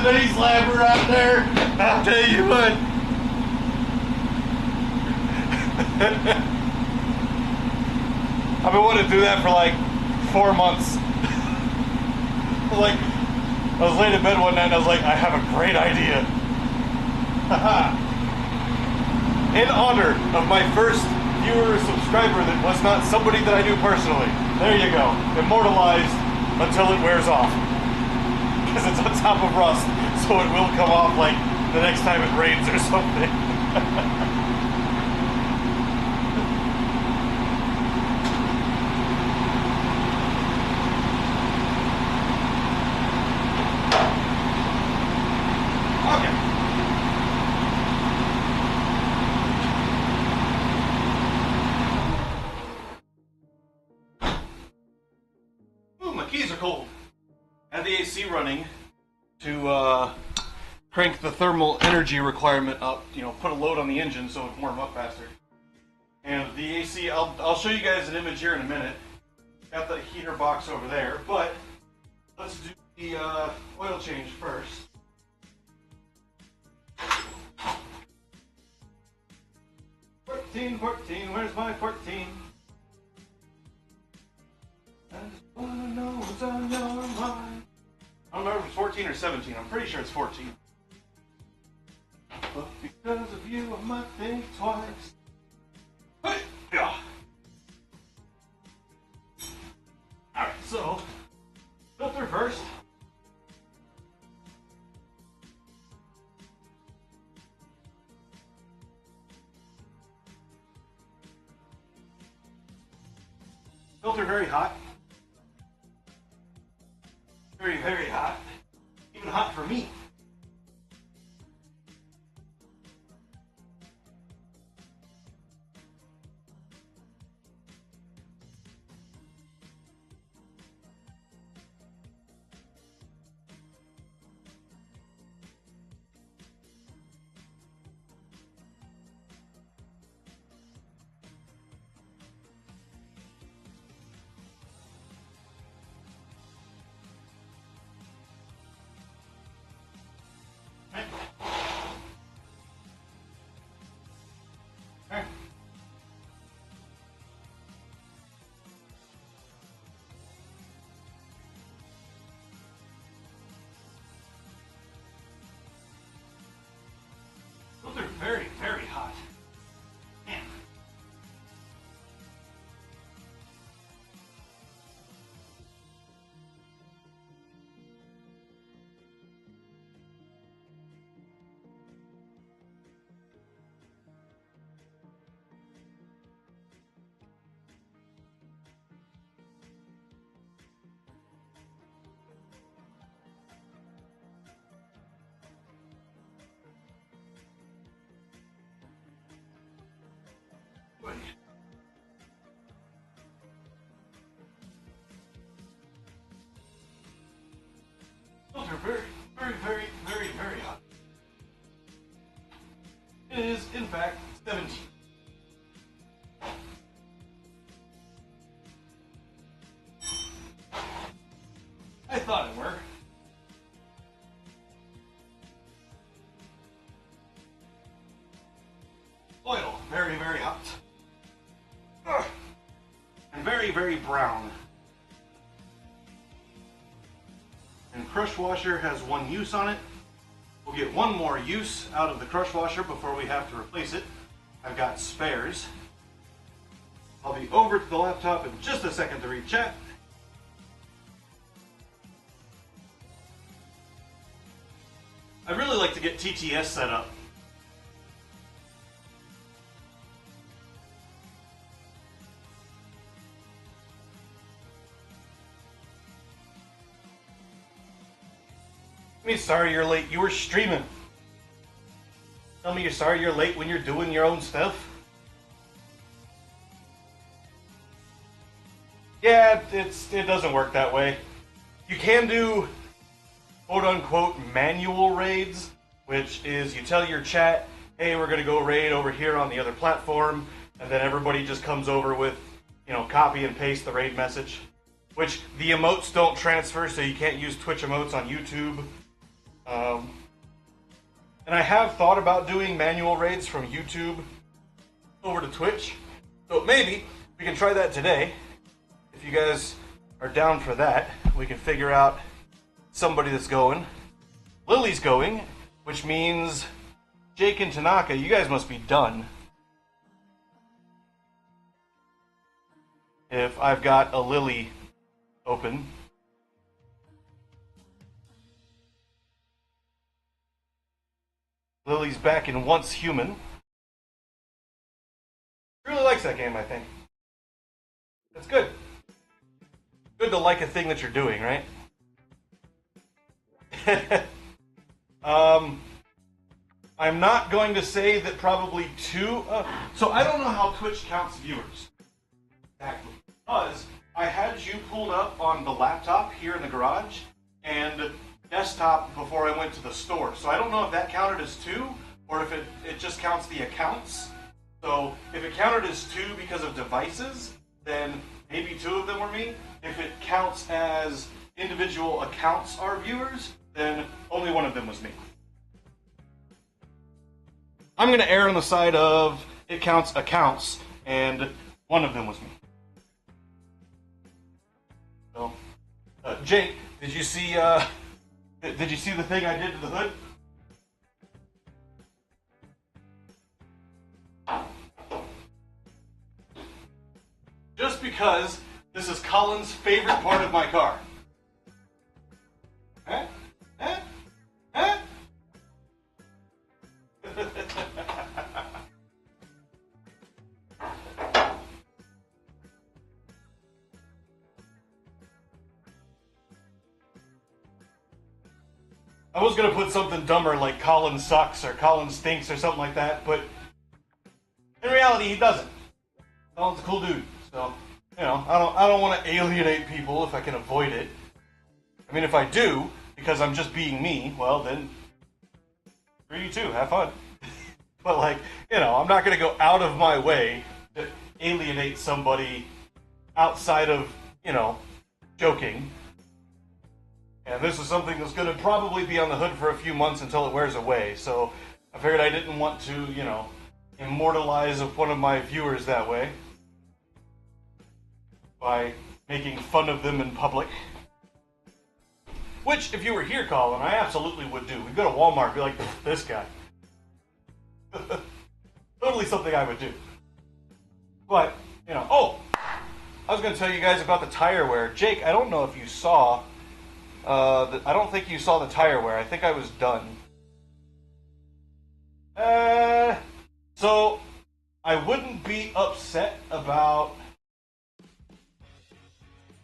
knee slapper out there. I'll tell you what. I've been wanting to do that for like 4 months. Like, I was laying in bed one night and I was like, I have a great idea. In honor of my first viewer or subscriber that was not somebody that I knew personally. There you go. Immortalized until it wears off. Because it's on top of rust, so it will come off like the next time it rains or something. Keys are cold. I had the AC running to crank the thermal energy requirement up, you know, put a load on the engine so it would warm up faster. And the AC, I'll show you guys an image here in a minute. Got the heater box over there, but let's do the oil change first. Fourteen, where's my 14? I just wanna know what's on your mind. I don't remember if it's 14 or 17. I'm pretty sure it's 14. But because of you, I might think twice. Yeah. Alright, so filter first. Filter very hot. Very, very hot. Even hot for me. Those are very, very hot. Man. Those are very, very, very, very, very hot. It is, in fact, 17. I thought it were. Oil, very, very hot. Ugh. And very, very brown. And crush washer has one use on it. We'll get one more use out of the crush washer before we have to replace it. I've got spares. I'll be over to the laptop in just a second to read chat. I'd really like to get TTS set up. Tell me sorry you're late. You were streaming. Tell me you're sorry you're late when you're doing your own stuff. Yeah, it doesn't work that way. You can do quote-unquote manual raids, which is you tell your chat, hey, we're going to go raid over here on the other platform, and then everybody just comes over with, you know, copy and paste the raid message, which the emotes don't transfer, so you can't use Twitch emotes on YouTube. And I have thought about doing manual raids from YouTube over to Twitch. So maybe we can try that today. If you guys are down for that, we can figure out somebody that's going. Lily's going, which means Jake and Tanaka, you guys must be done. If I've got a Lily open. Lily's back in Once Human. Really likes that game, I think. It's good. Good to like a thing that you're doing, right? I'm not going to say that probably two. So I don't know how Twitch counts viewers. Exactly. Because I had you pulled up on the laptop here in the garage and desktop before I went to the store. So I don't know if that counted as two or if it just counts the accounts. So if it counted as two because of devices, then maybe two of them were me. If it counts as individual accounts are viewers, then only one of them was me. I'm going to err on the side of it counts accounts, and one of them was me. So, Jake, did you see the thing I did to the hood? Just because this is Colin's favorite part of my car. Huh? Huh? Huh? I was gonna put something dumber like Colin sucks or Colin stinks or something like that, but in reality he doesn't. Colin's a cool dude, so you know I don't want to alienate people if I can avoid it. I mean, if I do because I'm just being me, well then, for you too, have fun. But like, you know, I'm not gonna go out of my way to alienate somebody outside of, you know, joking. And this is something that's going to probably be on the hood for a few months until it wears away. So I figured I didn't want to, you know, immortalize one of my viewers that way by making fun of them in public. Which, if you were here, Colin, I absolutely would do. We'd go to Walmart and be like, this guy. Totally something I would do. But, you know, oh! I was going to tell you guys about the tire wear. Jake, I don't know if you saw... I don't think you saw the tire wear. I think I was done. So I wouldn't be upset about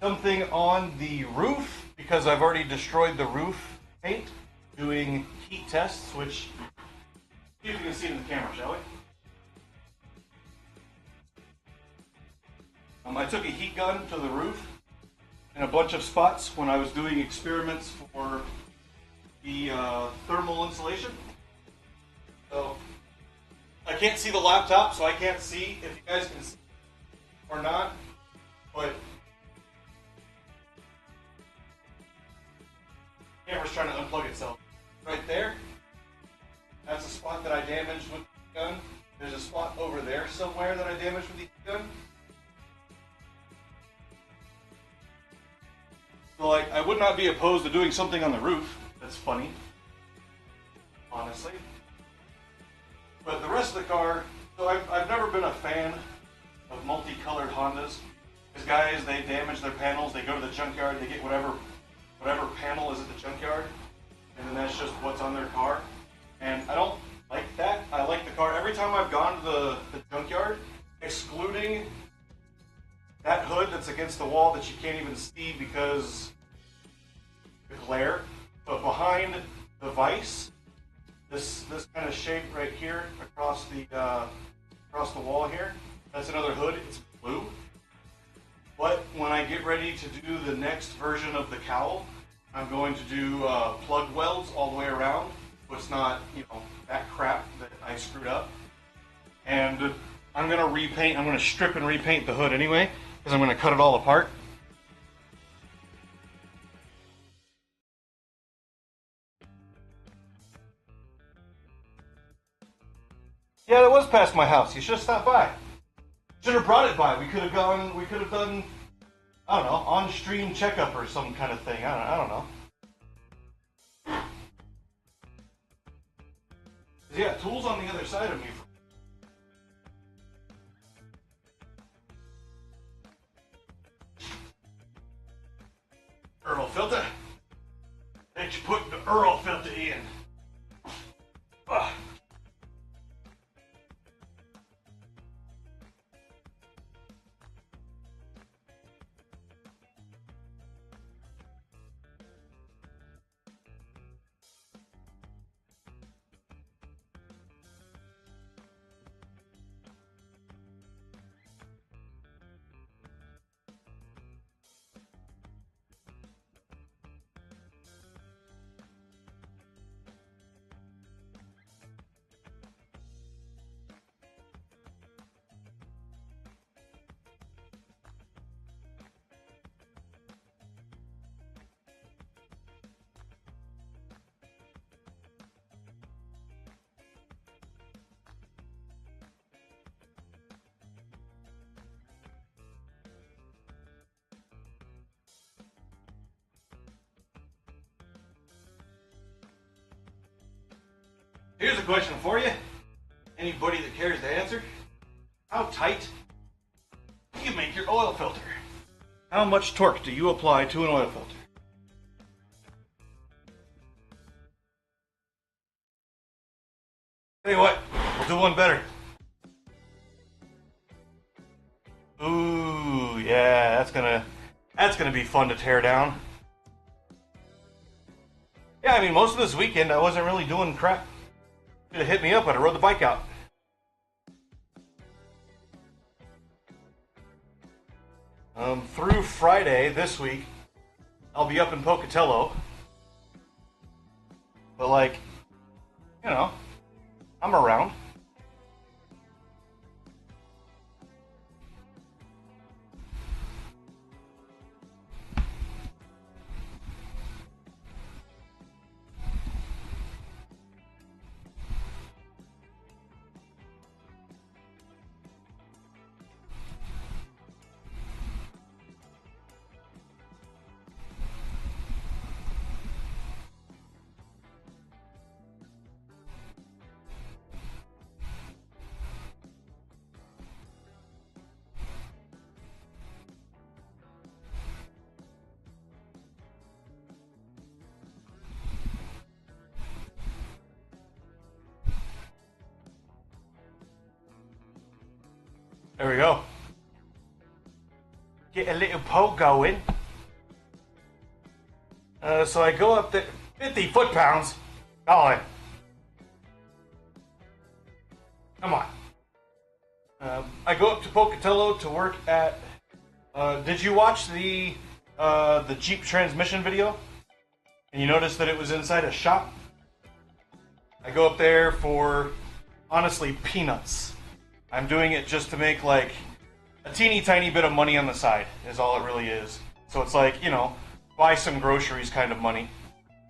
something on the roof because I've already destroyed the roof paint doing heat tests, which see if you can see it in the camera, shall we? I took a heat gun to the roof in a bunch of spots when I was doing experiments for the thermal insulation. So I can't see the laptop, so I can't see if you guys can see or not, but the camera's trying to unplug itself. Right there, that's a spot that I damaged with the gun. There's a spot over there somewhere that I damaged with the gun. So, like, I would not be opposed to doing something on the roof. That's funny, honestly. But the rest of the car, so I've never been a fan of multicolored Hondas. Because guys, they damage their panels, they go to the junkyard, they get whatever panel is at the junkyard, and then that's just what's on their car. And I don't like that. I like the car. Every time I've gone to the junkyard, excluding that hood that's against the wall that you can't even see because the glare, but behind the vise, this kind of shape right here across the wall here, that's another hood. It's blue. But when I get ready to do the next version of the cowl, I'm going to do plug welds all the way around, so it's not, you know, that crap that I screwed up. And I'm going to repaint. I'm going to strip and repaint the hood anyway, because I'm going to cut it all apart. past my house. You should have stopped by. Should have brought it by. We could have done, I don't know, on-stream checkup or some kind of thing. I don't know. Yeah, tools on the other side of me. Earl filter. Let's put the Earl filter in. Ugh. Here's a question for you. Anybody that cares to answer. How tight do you make your oil filter? How much torque do you apply to an oil filter? Tell you what, we'll do one better. Ooh, yeah, that's gonna be fun to tear down. Yeah, I mean, most of this weekend I wasn't really doing crap. Should have hit me up when I rode the bike out. Through Friday this week, I'll be up in Pocatello. But like, you know, I'm around. There we go. Get a little poke going. So I go up there, 50 foot-pounds. Golly. Come on. I go up to Pocatello to work at. Did you watch the Jeep transmission video? And you notice that it was inside a shop? I go up there for, honestly, peanuts. I'm doing it just to make like a teeny tiny bit of money on the side, is all it really is. So it's like, you know, buy some groceries kind of money.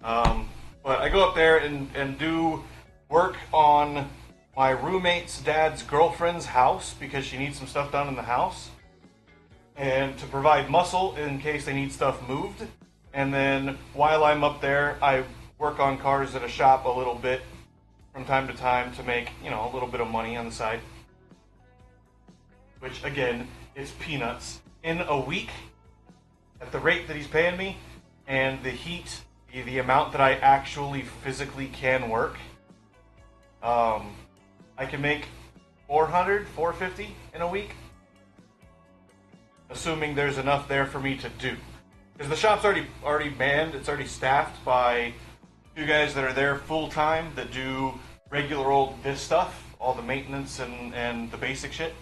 But I go up there and do work on my roommate's dad's girlfriend's house because she needs some stuff done in the house. And to provide muscle in case they need stuff moved. And then while I'm up there, I work on cars at a shop a little bit from time to time to make, you know, a little bit of money on the side. Which, again, is peanuts. In a week, at the rate that he's paying me, and the heat, the amount that I actually physically can work, I can make $400, $450 in a week, assuming there's enough there for me to do. Because the shop's already manned, it's already staffed by two guys that are there full-time that do regular old this stuff, all the maintenance and the basic shit.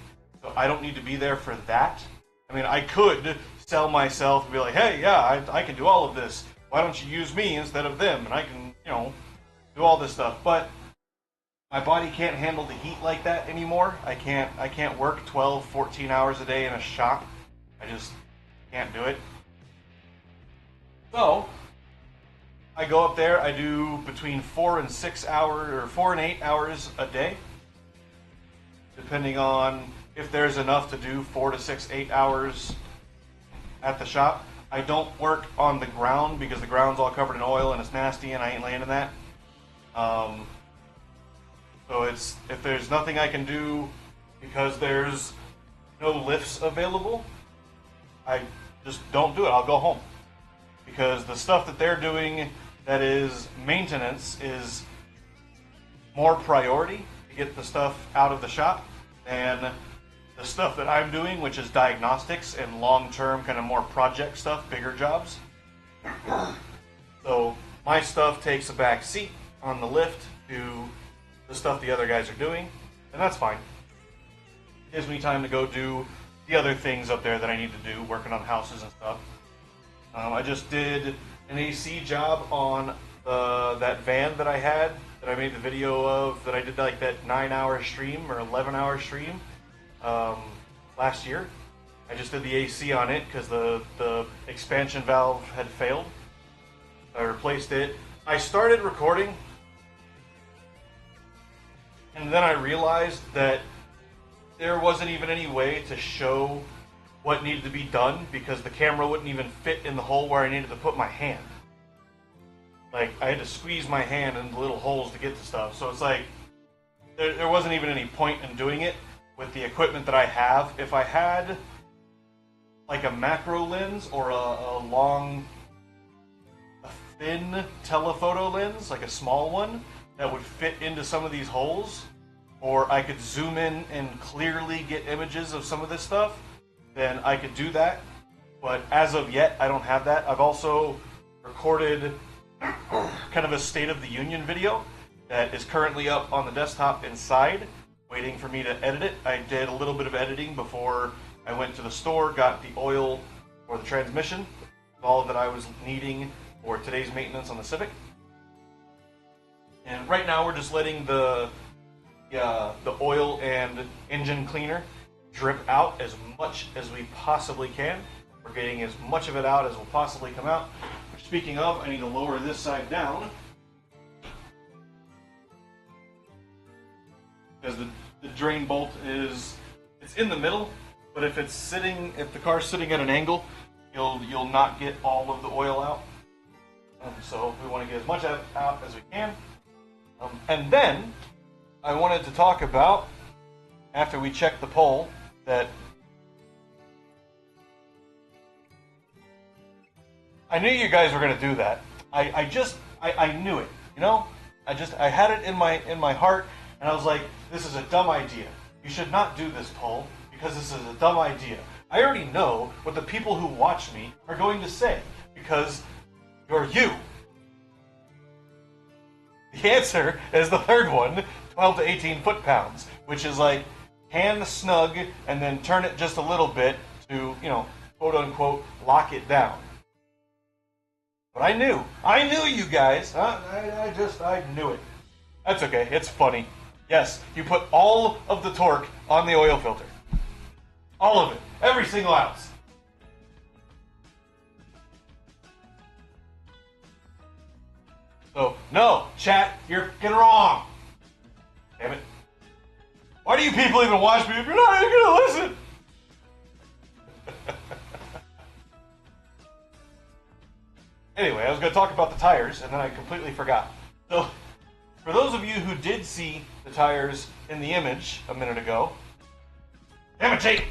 So I don't need to be there for that. I mean, I could sell myself and be like, hey, yeah, I can do all of this. Why don't you use me instead of them? And I can, you know, do all this stuff. But my body can't handle the heat like that anymore. I can't work 12, 14 hours a day in a shop. I just can't do it. So I go up there, I do between 4 and 6 hours, or 4 and 8 hours a day. depending on if there's enough to do 4 to 6, 8 hours at the shop. I don't work on the ground because the ground's all covered in oil and it's nasty and I ain't laying in that. So if there's nothing I can do because there's no lifts available, I just don't do it. I'll go home. Because the stuff that they're doing that is maintenance is more priority to get the stuff out of the shop than the stuff that I'm doing, which is diagnostics and long-term kind of more project stuff, bigger jobs. So my stuff takes a back seat on the lift to the stuff the other guys are doing, and that's fine. It gives me time to go do the other things up there that I need to do, working on houses and stuff. I just did an AC job on that van that I had, that I made the video of, that I did like that 9-hour stream or 11-hour stream last year. I just did the AC on it because the expansion valve had failed. I replaced it. I started recording, and then I realized that there wasn't even any way to show what needed to be done because the camera wouldn't even fit in the hole where I needed to put my hand. Like, I had to squeeze my hand into little holes to get to stuff. So it's like, there wasn't even any point in doing it with the equipment that I have. If I had like a macro lens or a thin telephoto lens, like a small one, that would fit into some of these holes, or I could zoom in and clearly get images of some of this stuff, then I could do that. But as of yet, I don't have that. I've also recorded kind of a State of the Union video that is currently up on the desktop inside, waiting for me to edit it. I did a little bit of editing before I went to the store, got the oil for the transmission, all that I was needing for today's maintenance on the Civic. And right now we're just letting the oil and engine cleaner drip out as much as we possibly can. We're getting as much of it out as will possibly come out. Speaking of, I need to lower this side down because the drain bolt it's in the middle, but if the car's sitting at an angle, you'll not get all of the oil out. So we want to get as much out as we can. And then I wanted to talk about, after we check the pole, that I knew you guys were going to do that. I knew it, you know? I had it in my heart, and I was like, this is a dumb idea. You should not do this poll, because this is a dumb idea. I already know what the people who watch me are going to say, because you're you. The answer is the third one, 12 to 18 foot-pounds, which is like hand snug and then turn it just a little bit to, quote-unquote, lock it down. But I knew you guys. I knew it. That's okay, it's funny. Yes, you put all of the torque on the oil filter. All of it. Every single ounce. So, no, chat, you're fucking wrong. Damn it. Why do you people even watch me if you're not even gonna listen? Anyway, I was going to talk about the tires, and then I completely forgot. So, for those of you who did see the tires in the image a minute ago, imitate!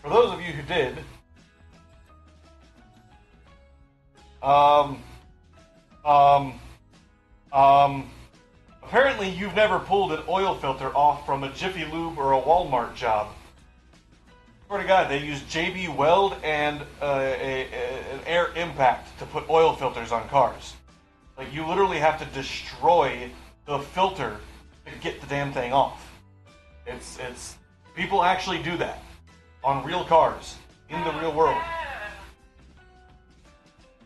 For those of you who did, apparently you've never pulled an oil filter off from a Jiffy Lube or a Walmart job. Swear to God, they use JB Weld and an air impact to put oil filters on cars. Like, you literally have to destroy the filter to get the damn thing off. It's people actually do that on real cars in the real world.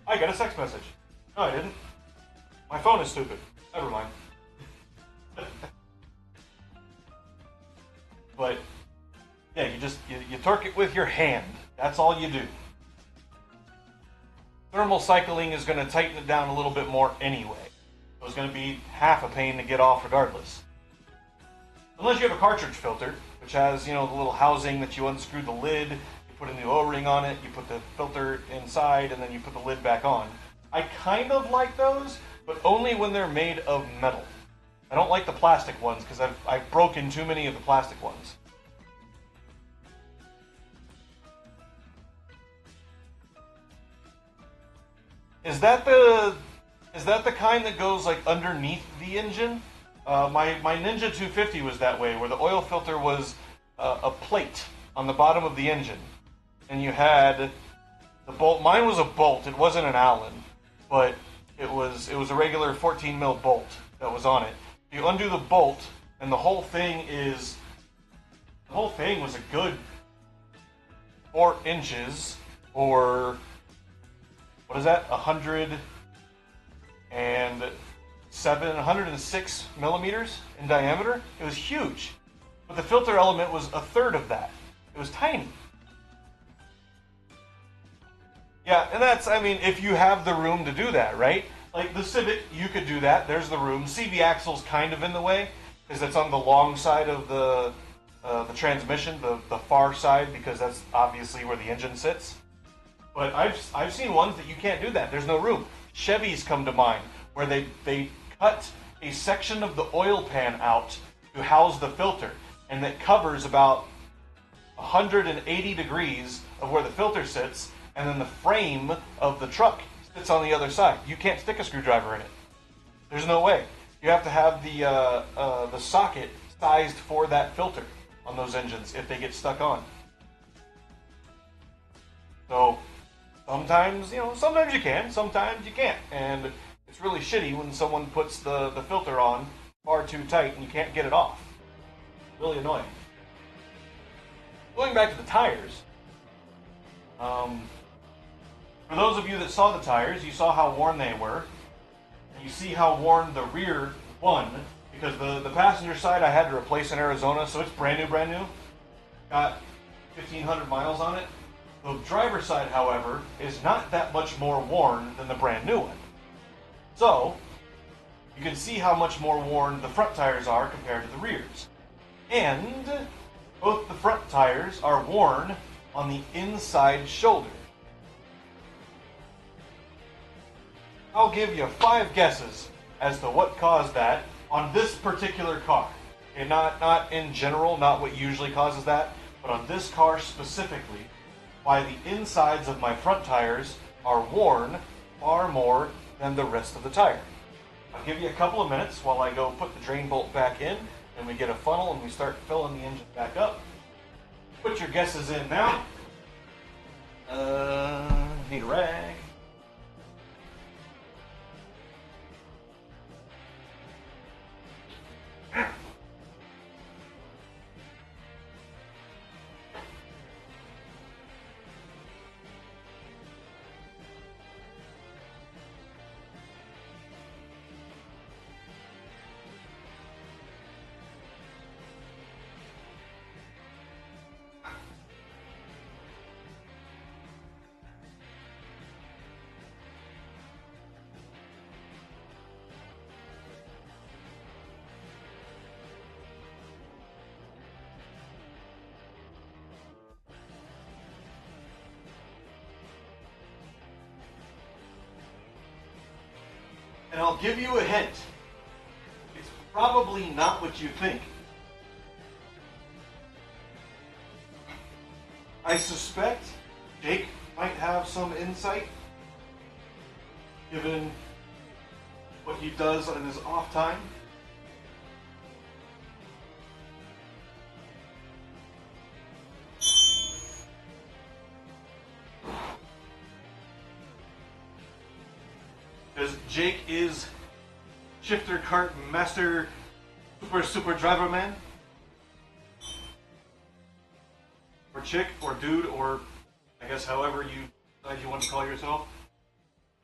I got a text message. No, I didn't. My phone is stupid. Never mind. But yeah, you torque it with your hand. That's all you do. Thermal cycling is going to tighten it down a little bit more anyway. Those was going to be half a pain to get off regardless. Unless you have a cartridge filter, which has, the little housing that you unscrew the lid, you put a new O-ring on it, you put the filter inside, and then you put the lid back on. I kind of like those, but only when they're made of metal. I don't like the plastic ones because I've broken too many of the plastic ones. Is that the kind that goes like underneath the engine? My Ninja 250 was that way, where the oil filter was a plate on the bottom of the engine, and you had the bolt. Mine was a bolt. It wasn't an Allen, but it was a regular 14 mil bolt that was on it. You undo the bolt, and the whole thing was a good 4 inches, or what is that? 106 millimeters in diameter. It was huge, but the filter element was a third of that. It was tiny. Yeah, and that's, if you have the room to do that, right? Like the Civic, you could do that. There's the room. CV axle's kind of in the way because it's on the long side of the transmission, the far side, because that's obviously where the engine sits. But I've seen ones that you can't do that. There's no room. Chevys come to mind, where they cut a section of the oil pan out to house the filter, and that covers about 180 degrees of where the filter sits, and then the frame of the truck sits on the other side. You can't stick a screwdriver in it. There's no way. You have to have the socket sized for that filter on those engines if they get stuck on. So sometimes, sometimes you can, sometimes you can't. And it's really shitty when someone puts the filter on far too tight and you can't get it off. Really annoying. Going back to the tires, for those of you that saw the tires, you saw how worn they were. And you see how worn the rear one, because the passenger side I had to replace in Arizona, so it's brand new. Got 1,500 miles on it. The driver's side, however, is not that much more worn than the brand new one. So, you can see how much more worn the front tires are compared to the rears. And both the front tires are worn on the inside shoulder. I'll give you 5 guesses as to what caused that on this particular car. And not in general, not what usually causes that, but on this car specifically, why the insides of my front tires are worn far more than the rest of the tire. I'll give you a couple of minutes while I go put the drain bolt back in, and we get a funnel and we start filling the engine back up. Put your guesses in now. Need a rag. And I'll give you a hint. It's probably not what you think. I suspect Jake might have some insight, given what he does on his off time. Because Jake is shifter cart master super driver man. Or chick, or dude, or I guess however you decide you want to call yourself.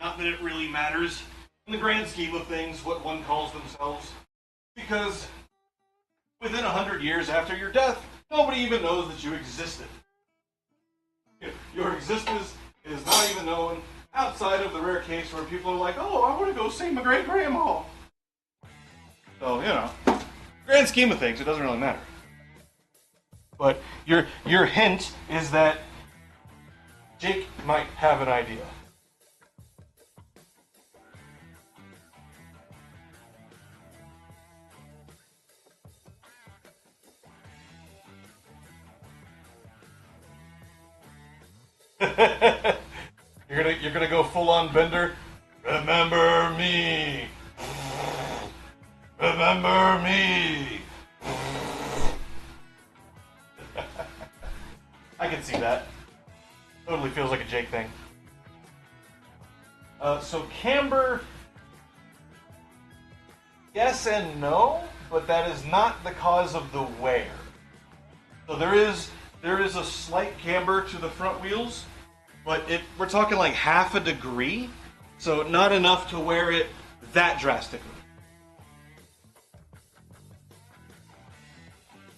Not that it really matters in the grand scheme of things what one calls themselves. Because within 100 years after your death, nobody even knows that you existed. Your existence is not even known outside of the rare case where people are like, oh, I want to go see my great-grandma. So, you know, grand scheme of things, it doesn't really matter. But your hint is that Jake might have an idea. You're gonna go full on Bender. Remember me. Remember me. I can see that. Totally feels like a Jake thing. So camber, yes and no, but that is not the cause of the wear. So there is a slight camber to the front wheels, but we're talking like half a degree, so not enough to wear it that drastically.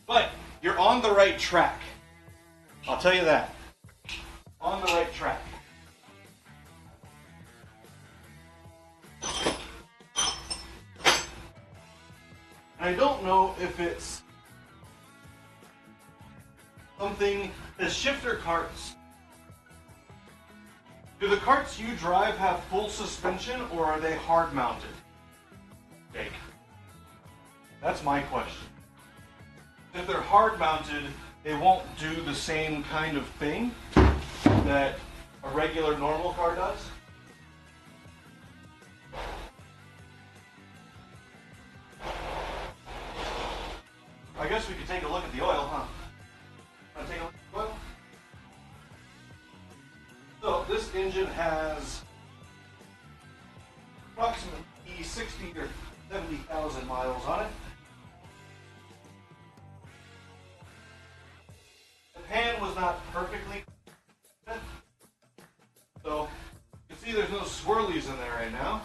But you're on the right track. I'll tell you that. On the right track. And I don't know if it's something, the shifter carts. Do the carts you drive have full suspension or are they hard mounted? Jake. That's my question. If they're hard mounted, they won't do the same kind of thing that a regular normal car does. I guess we could take a look at the oil, huh? Want to take a look at the oil? So this engine has approximately 60 or 70,000 miles on it. The pan was not perfectly fit, so you can see there's no swirlies in there right now.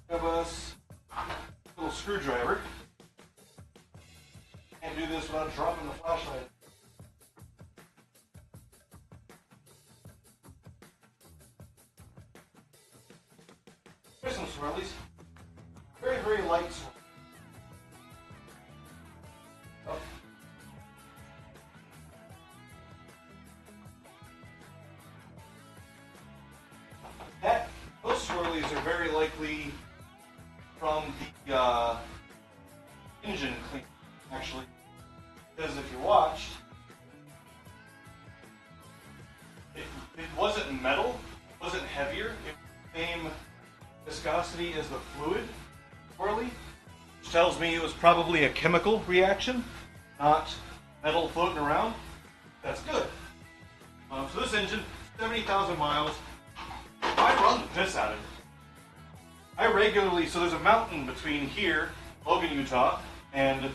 Have us a little screwdriver. Can't do this without dropping the flashlight. There's some swirlies. Very, very light swirlies. Oh. Those swirlies are very likely from the engine clean, actually. Because if you watched, it wasn't metal, it wasn't heavier, it was the same viscosity as the fluid swirly, which tells me it was probably a chemical reaction, not metal floating around. That's good. So this engine, 70,000 miles, I run the piss out of it. I regularly, so there's a mountain between here, Logan, Utah, and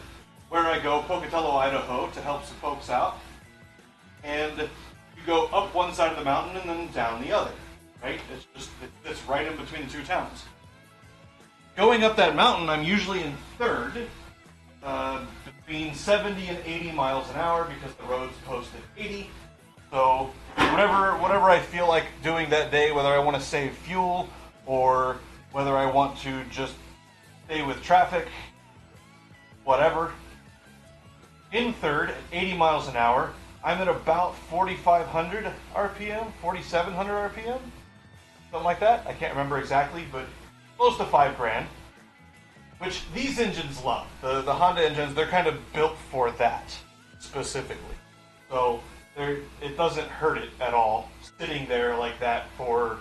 where I go, Pocatello, Idaho, to help some folks out. And you go up one side of the mountain and then down the other, right? It's right in between the two towns. Going up that mountain, I'm usually in third, between 70 and 80 miles an hour because the road's posted 80. So whatever I feel like doing that day, whether I want to save fuel or whether I want to just stay with traffic, whatever. In third, at 80 miles an hour, I'm at about 4,500 RPM, 4,700 RPM, something like that. I can't remember exactly, but close to 5 grand, which these engines love. The Honda engines, they're kind of built for that specifically. So it doesn't hurt it at all sitting there like that for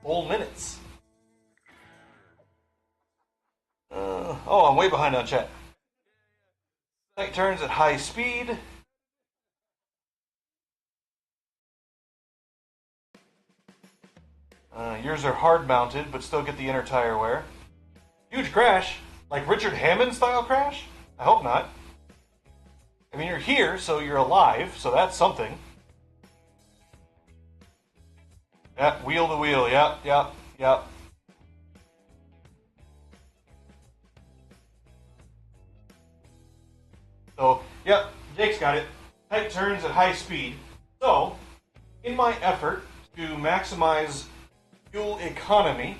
whole minutes. Oh, I'm way behind on chat. Right turns at high speed. Yours are hard mounted, but still get the inner tire wear. Huge crash, like Richard Hammond style crash? I hope not. I mean, you're here, so you're alive, so that's something. Yep, wheel to wheel, yep. So, yep, Jake's got it. Tight turns at high speed. So, in my effort to maximize fuel economy,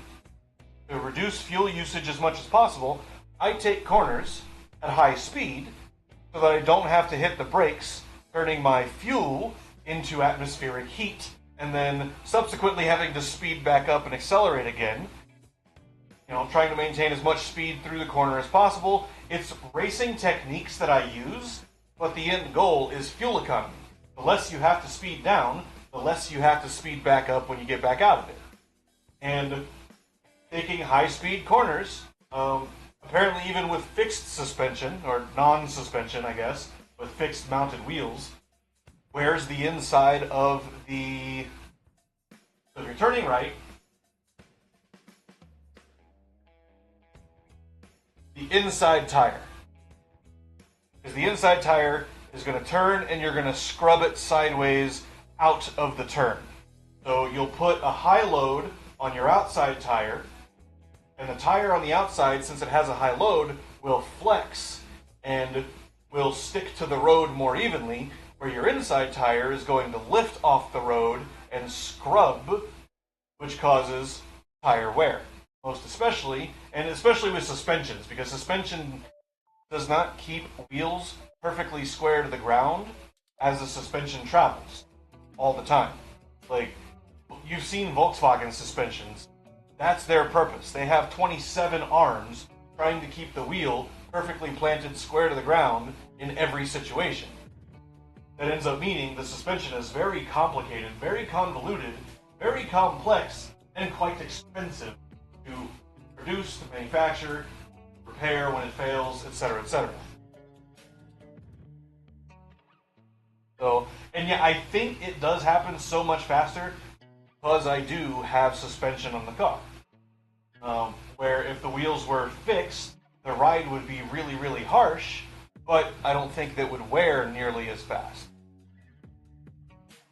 to reduce fuel usage as much as possible, I take corners at high speed so that I don't have to hit the brakes, turning my fuel into atmospheric heat, and then subsequently having to speed back up and accelerate again. You know, trying to maintain as much speed through the corner as possible. It's racing techniques that I use, but the end goal is fuel economy. The less you have to speed down, the less you have to speed back up when you get back out of it. And taking high-speed corners, apparently even with fixed suspension, or non-suspension, I guess, with fixed mounted wheels, wears the inside of the... So if you're turning right, the inside tire. Because the inside tire is going to turn and you're going to scrub it sideways out of the turn. So you'll put a high load on your outside tire, and the tire on the outside, since it has a high load, will flex and will stick to the road more evenly, where your inside tire is going to lift off the road and scrub, which causes tire wear. Most especially, and especially with suspensions, because suspension does not keep wheels perfectly square to the ground as the suspension travels all the time. Like, you've seen Volkswagen suspensions. That's their purpose. They have 27 arms trying to keep the wheel perfectly planted square to the ground in every situation. That ends up meaning the suspension is very complicated, very convoluted, very complex, and quite expensive to produce, to manufacture, repair when it fails, etc., etc. So, and yeah, I think it does happen so much faster because I do have suspension on the car. Where if the wheels were fixed, the ride would be really, really harsh, but I don't think that would wear nearly as fast.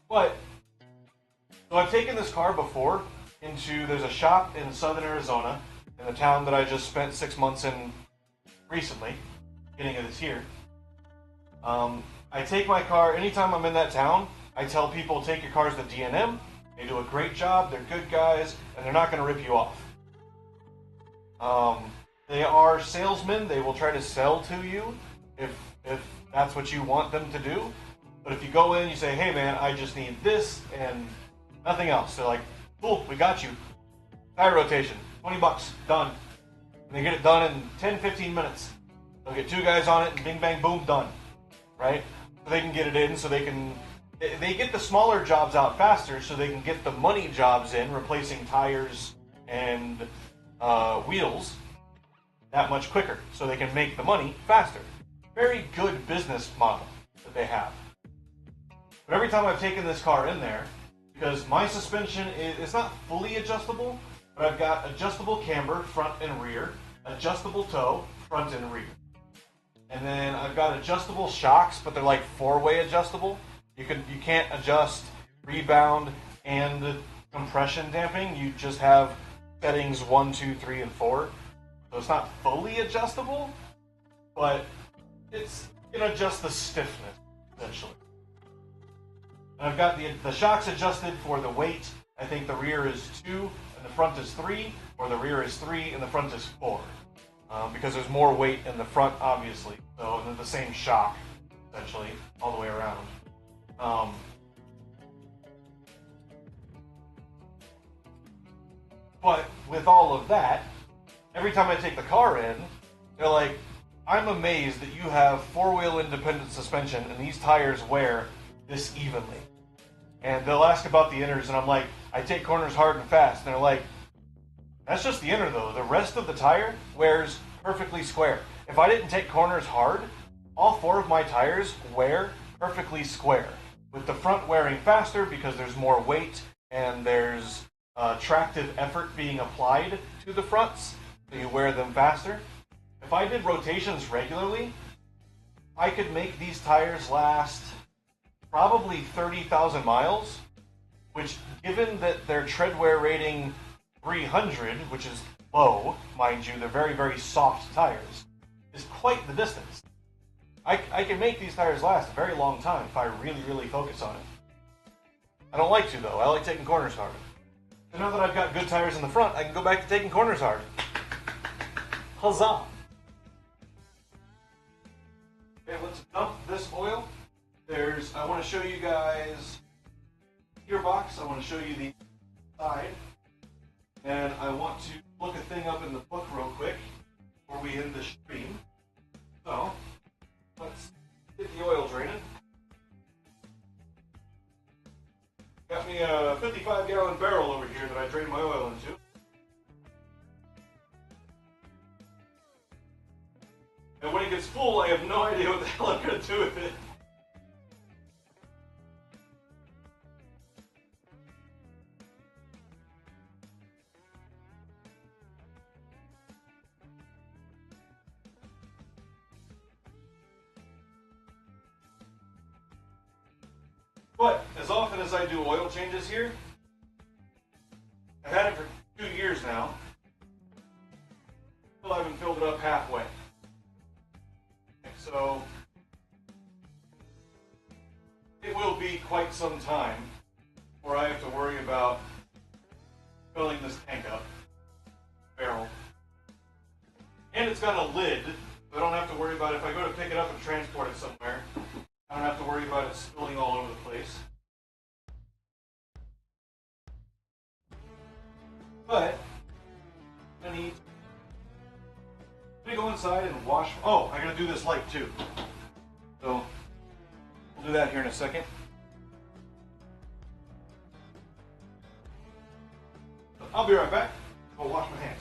But, so I've taken this car before there's a shop in southern Arizona, in the town that I just spent 6 months in recently, beginning of this year. I take my car, anytime I'm in that town, I tell people, take your cars to D&M. They do a great job, they're good guys, and they're not going to rip you off. They are salesmen, they will try to sell to you if that's what you want them to do. But if you go in, you say, hey man, I just need this and nothing else. They're like, cool, we got you. Tire rotation, 20 bucks, done. And they get it done in 10, 15 minutes. They'll get 2 guys on it and bing, bang, boom, done. Right? So they can get it in so they get the smaller jobs out faster so they can get the money jobs in, replacing tires and wheels that much quicker so they can make the money faster. Very good business model that they have. But every time I've taken this car in there, because my suspension is not fully adjustable, but I've got adjustable camber, front and rear, adjustable toe, front and rear. And then I've got adjustable shocks, but they're like 4-way adjustable. You can't adjust rebound and compression damping. You just have settings 1, 2, 3, and 4. So it's not fully adjustable, but it can adjust the stiffness, essentially. And I've got the shocks adjusted for the weight. I think the rear is 2 and the front is 3, or the rear is 3 and the front is 4. Because there's more weight in the front, obviously. So, and they're the same shock, essentially, all the way around. But with all of that, every time I take the car in, they're like, I'm amazed that you have 4-wheel independent suspension and these tires wear this evenly. And they'll ask about the inners, and I'm like, I take corners hard and fast. And they're like, that's just the inner though. The rest of the tire wears perfectly square. If I didn't take corners hard, all 4 of my tires wear perfectly square. With the front wearing faster because there's more weight and there's tractive effort being applied to the fronts, so you wear them faster. If I did rotations regularly, I could make these tires last probably 30,000 miles, which, given that their tread wear rating 300, which is low, mind you, they're very, very soft tires, is quite the distance. I can make these tires last a very long time if I really, really focus on it. I don't like to, though. I like taking corners hard. So now that I've got good tires in the front, I can go back to taking corners hard. Huzzah! to dump this oil, I want to show you guys gearbox. I want to show you the side, and I want to look a thing up in the book real quick before we end the stream. So let's get the oil draining. Got me a 55-gallon barrel over here that I drain my oil into. And when it gets full, I have no idea what the hell I'm going to do with it. But as often as I do oil changes here, I've had it for 2 years now, still haven't filled it up halfway. So it will be quite some time before I have to worry about filling this tank up, barrel. And it's got a lid, so I don't have to worry about if I go to pick it up and transport it somewhere. I don't have to worry about it spilling all over the place. But I need to go inside and wash. Oh, I gotta do this light too. So we'll do that here in a second. I'll be right back. I'll wash my hands.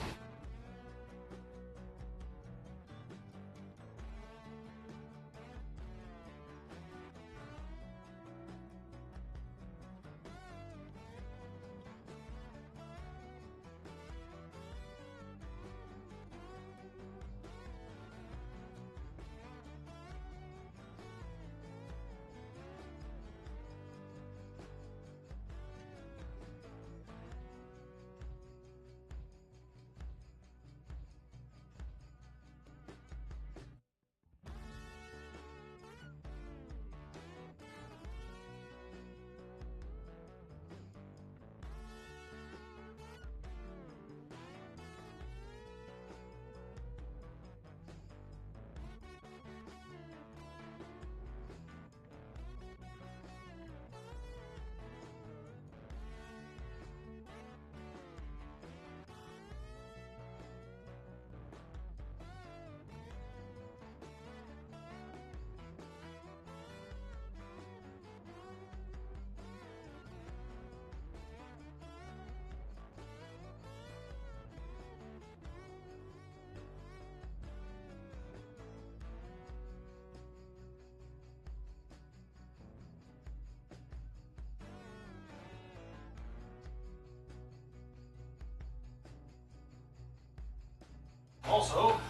Also,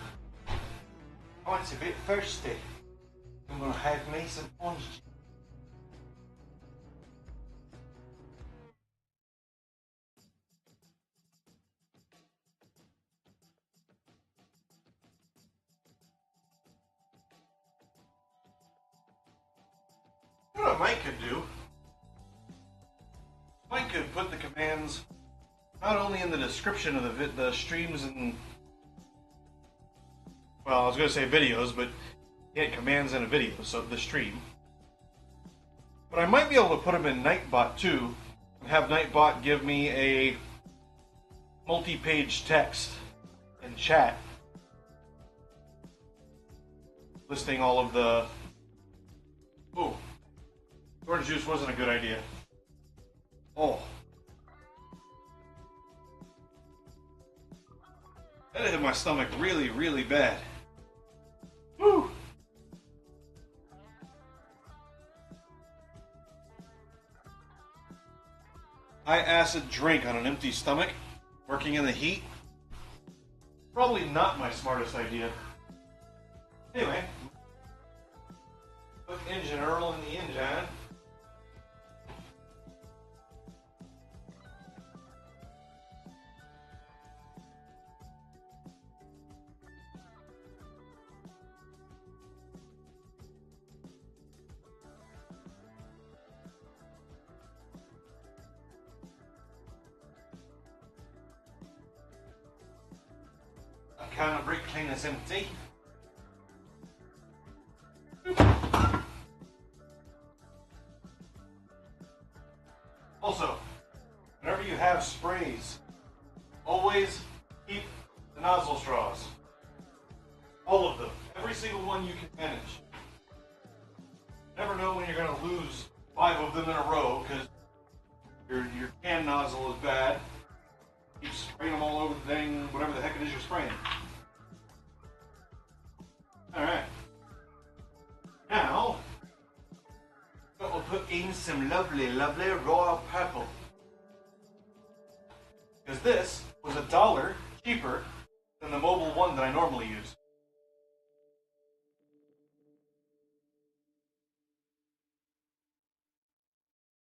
oh, it's a bit thirsty. I'm going to have me some orange juice. What I might could do, I could put the commands not only in the description of the streams and, well, I was going to say videos, but yeah, commands in a video, so the stream. But I might be able to put them in Nightbot too, and have Nightbot give me a multi-page text in chat listing all of the... Oh, orange juice wasn't a good idea. Oh. That hit my stomach really, really bad. Woo! High acid drink on an empty stomach, working in the heat. Probably not my smartest idea. Anyway, put engine Earl in the engine. A can of brake clean is empty. you have sprays, always keep the nozzle straws. All of them. Every single one you can manage. Never know when you're going to lose 5 of them in a row because your can nozzle is bad. Keep spraying them all over the thing, whatever the heck it is you're spraying. Alright. Now, we'll put in some lovely, lovely raw purple. Because this was $1 cheaper than the mobile one that I normally use.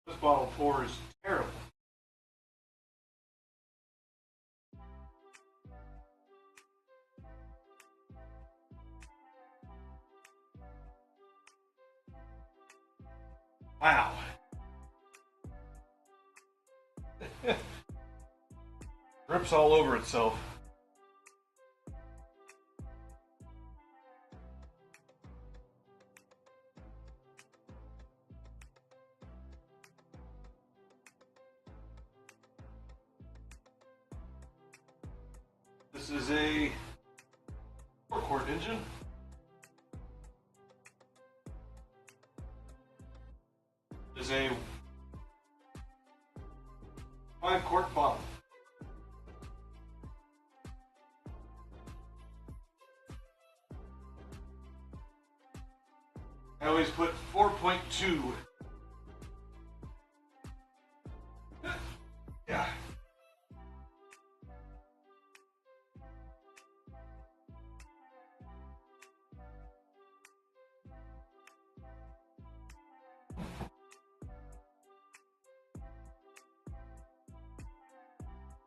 This bottle pours terrible. Wow. Drips all over itself. This is a 4-quart engine. This is a 5-quart bottle. I always put 4.2. Yeah.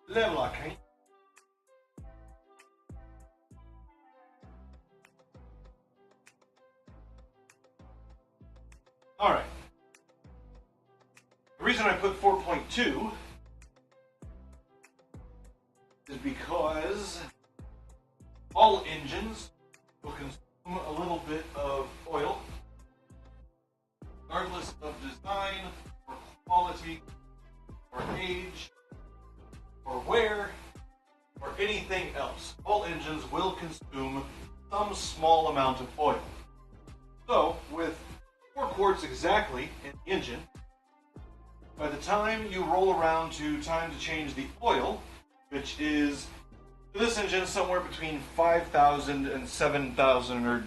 Level, okay. All right. The reason I put 4.2 is because all engines will consume a little bit of oil, regardless of design or quality or age or wear or anything else. All engines will consume some small amount of oil. So, with 4 quarts exactly in the engine, by the time you roll around to time to change the oil, which is, for this engine, somewhere between 5,000 and 7,000 or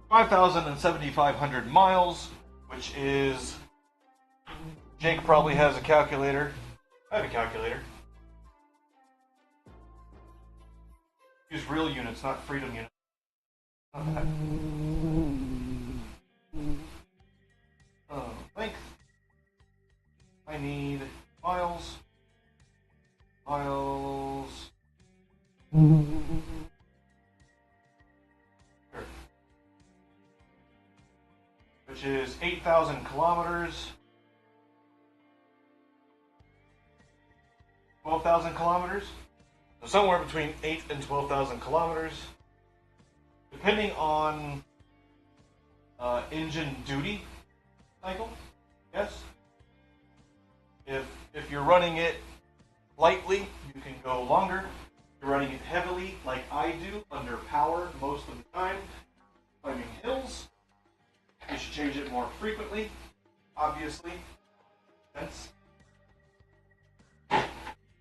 5,000 and 7,500 miles, which is, Jake probably has a calculator. I have a calculator. Use real units, not freedom units. Length. I need miles. Miles. Sure. Which is 8,000 kilometers. 12,000 kilometers. So somewhere between 8 and 12,000 kilometers, depending on engine duty cycle. Yes. If you're running it lightly, you can go longer. If you're running it heavily, like I do, under power most of the time, climbing hills, you should change it more frequently. Obviously, hence.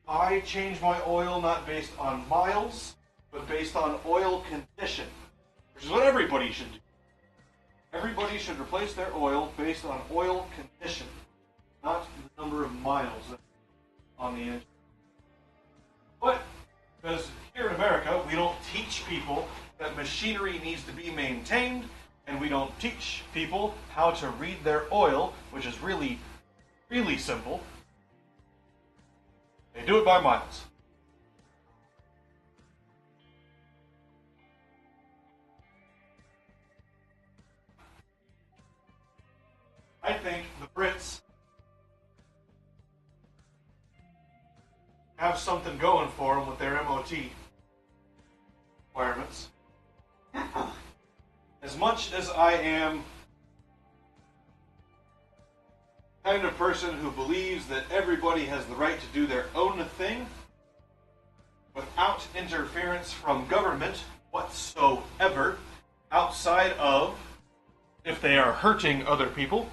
I change my oil not based on miles, but based on oil condition, which is what everybody should do. Everybody should replace their oil based on oil condition, not the number of miles on the engine. But, because here in America, we don't teach people that machinery needs to be maintained, and we don't teach people how to read their oil, which is really, really simple. They do it by miles. I think the Brits have something going for them with their MOT requirements. As much as I am kind of person who believes that everybody has the right to do their own thing without interference from government whatsoever, outside of if they are hurting other people.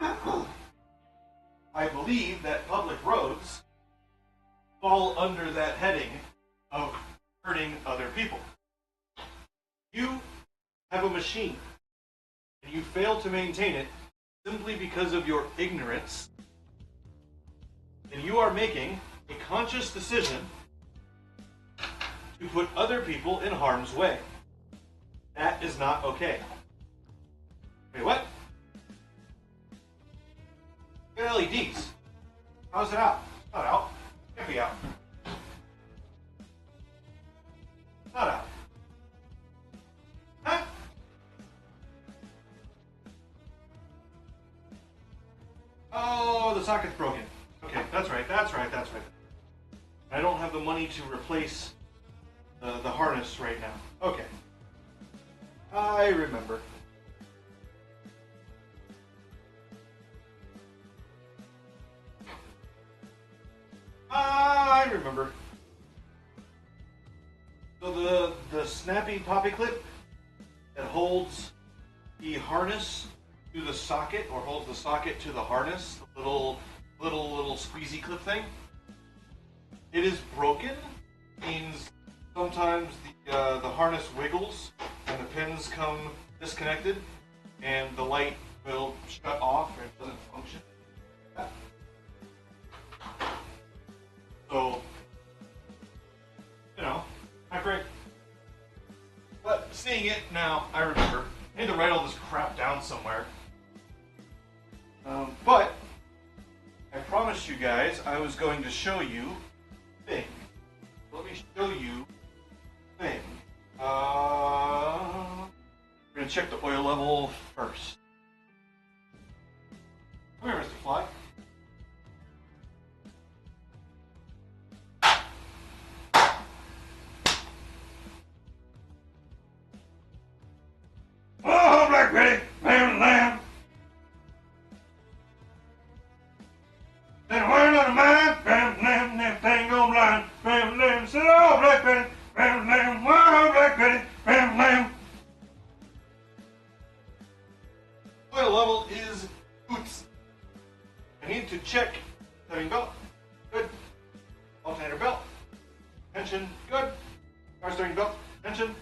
I believe that public roads fall under that heading of hurting other people. You have a machine and you fail to maintain it simply because of your ignorance, then you are making a conscious decision to put other people in harm's way. That is not okay. Wait, what? Get LEDs. How's it out? It's not out. It can't be out. It's not out. Huh? Oh, the socket's broken. Okay, that's right. I don't have the money to replace the harness right now. Okay. I remember. So the snappy poppy clip that holds the harness to the socket, or holds the socket to the harness, the little squeezy clip thing, it is broken. Means sometimes the harness wiggles and the pins come disconnected, and the light will shut off and it doesn't function. So, not great. But seeing it now, I remember. I need to write all this crap down somewhere. But I promised you guys I was going to show you a thing. Let me show you a thing. We're going to check the oil level first. Come here, Mr. Fly. Oh, Black Betty, lamb, lamb. Then word on the mind, bam, lamb, that thing go blind, bam, lamb. Sit on, Black Betty, bam, lamb. Word on Black Betty, bam, lamb. Oil level is oops. I need to check steering belt. Good. Alternator belt. Tension. Good. Power steering belt. Tension.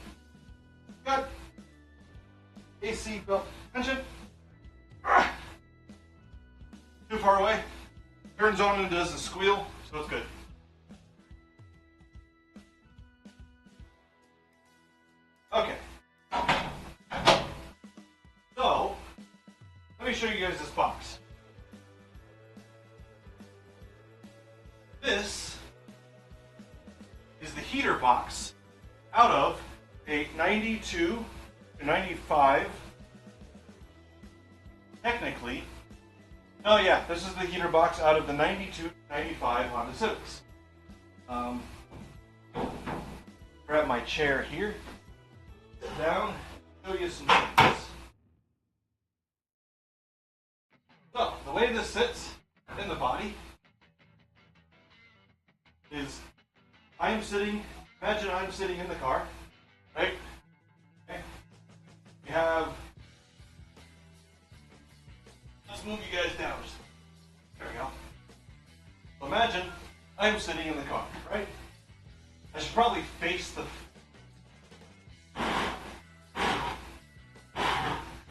Good. AC belt. Tension. Too far away. Turns on and does the squeal, so it's good. Okay. So, let me show you guys this box. This is the heater box out of a 92 to 95, technically. Oh yeah, this is the heater box out of the 92 to 95 Honda Civics. Grab my chair here, sit down, show you some things. So, the way this sits in the body is imagine I'm sitting in the car, right? Okay. We have, let's move you guys down. There we go. So imagine I'm sitting in the car, right? I should probably face the,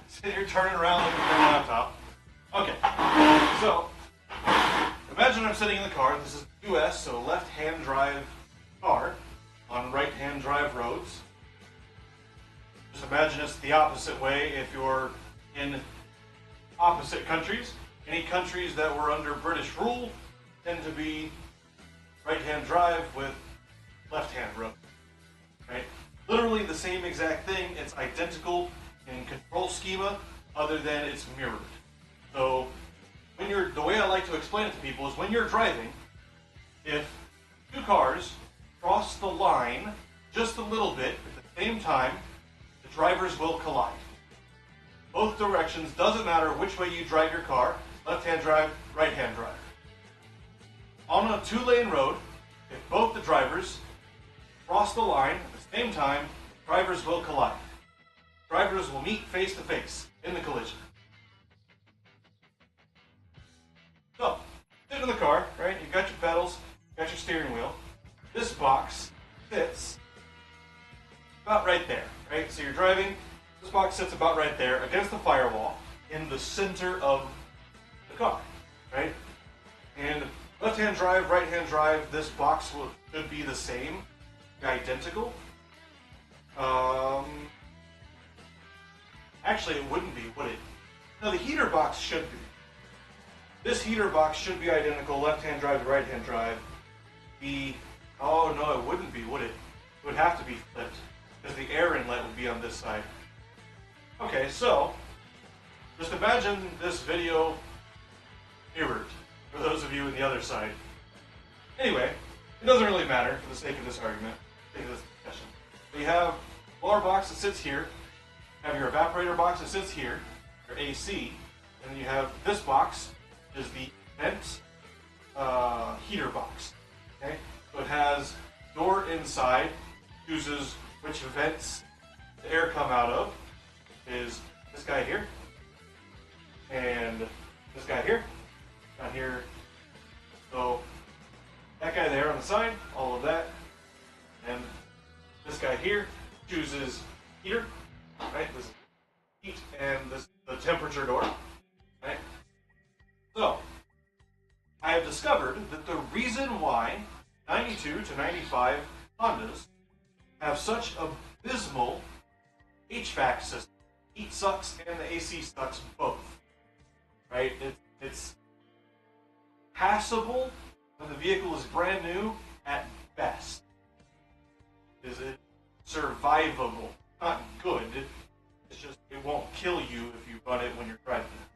so you're turning around looking for your laptop. Okay, so imagine I'm sitting in the car. This is US, so left-hand drive car on right-hand drive roads. Just imagine it's the opposite way if you're in opposite countries. Any countries that were under British rule tend to be right-hand drive with left-hand road, right? Literally the same exact thing. It's identical in control schema, other than it's mirrored. So when the way I like to explain it to people is when you're driving, if two cars cross the line just a little bit at the same time, the drivers will collide. Both directions, doesn't matter which way you drive your car, as left-hand drive, right-hand drive. On a two-lane road, if both the drivers cross the line at the same time, drivers will collide. Drivers will meet face to face in the collision. So, sit in the car, right? You've got your pedals, you've got your steering wheel. This box sits about right there, right? So you're driving, this box sits about right there against the firewall in the center of the car, right? And left-hand drive, right-hand drive, this box should be the same, identical. Actually, it wouldn't be, would it? No, the heater box should be. This heater box should be identical, left-hand drive to right-hand drive. Oh no, it wouldn't be, would it? It would have to be flipped, because the air inlet would be on this side. Okay, so, just imagine this video mirrored, for those of you on the other side. Anyway, it doesn't really matter for the sake of this argument, for the sake of this discussion. So you have a blower box that sits here, you have your evaporator box that sits here, your AC, and then you have this box, which is the vent heater box. Okay? So it has door inside, chooses which vents the air come out of, is this guy here, and this guy here, down here. So that guy there on the side, all of that, and this guy here chooses heater, right? This is heat, and this is the temperature door, right? So I have discovered that the reason why 92 to 95 Hondas have such abysmal HVAC system, heat sucks and the AC sucks both, right? It's passable when the vehicle is brand new at best. Is it survivable? Not good. It's just, it won't kill you if you run it when you're driving it.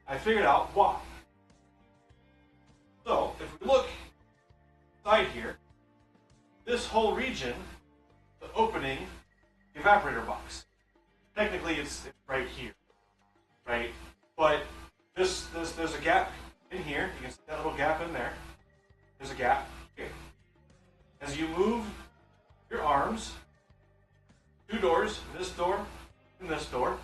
I figured out why. So, if we look inside here, this whole region, the opening, the evaporator box. Technically, it's right here, right? But there's a gap in here. You can see that little gap in there. There's a gap here. As you move your arms, two doors, this door and this door,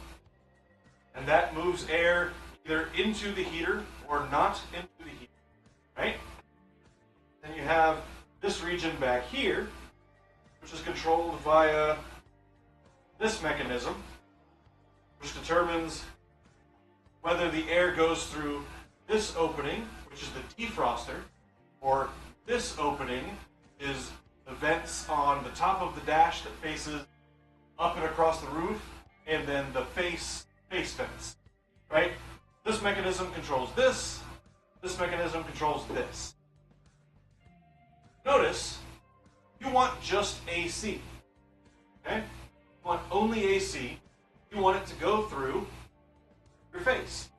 and that moves air either into the heater or not into the heater, right? Then you have this region back here, which is controlled via this mechanism, which determines whether the air goes through this opening, which is the defroster, or this opening is the vents on the top of the dash that faces up and across the roof, and then the face vents, right? This mechanism controls this mechanism controls this. Notice, you want just AC, okay? You want only AC, you want it to go through your face.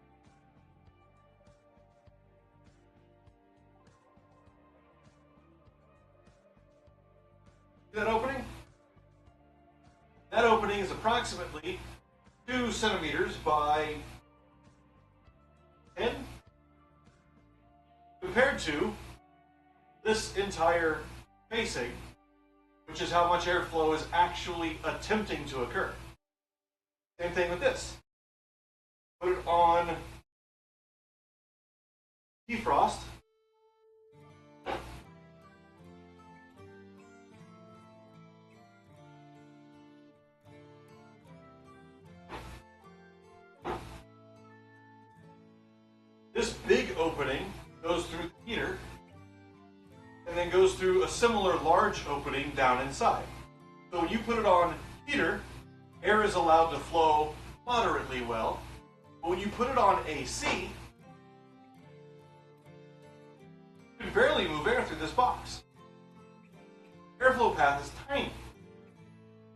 See that opening? That opening is approximately 2 centimeters by 10, compared to this entire facing, which is how much airflow is actually attempting to occur. Same thing with this. Put it on defrost. This big opening goes through the heater and then goes through a similar large opening down inside. So when you put it on heater, air is allowed to flow moderately well, but when you put it on AC, you can barely move air through this box. Airflow path is tiny.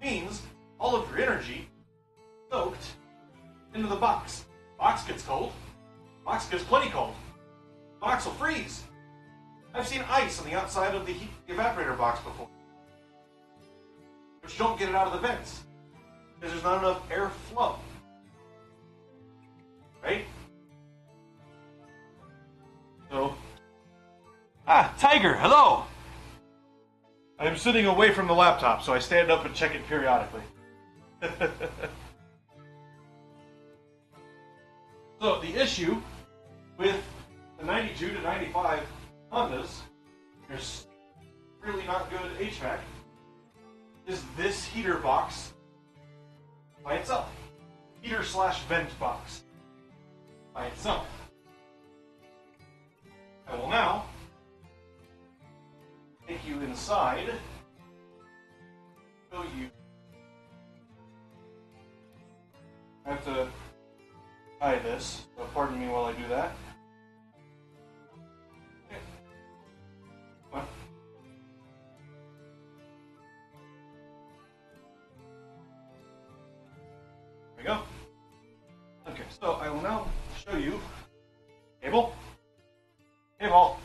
Means all of your energy soaked into the box. Box gets cold. Box gets plenty cold. Box will freeze. I've seen ice on the outside of the evaporator box before. But you don't get it out of the vents because there's not enough air flow. Right? Ah, Tiger, hello! I'm sitting away from the laptop, so I stand up and check it periodically. So the issue with the 92 to 95 Hondas, there's really not good HVAC, is this heater box by itself. Heater slash vent box by itself. I will now take you inside, show you. I have to tie this, so pardon me while I do that. Okay. Come on. There we go. Okay, so I will now show you cable. Cable.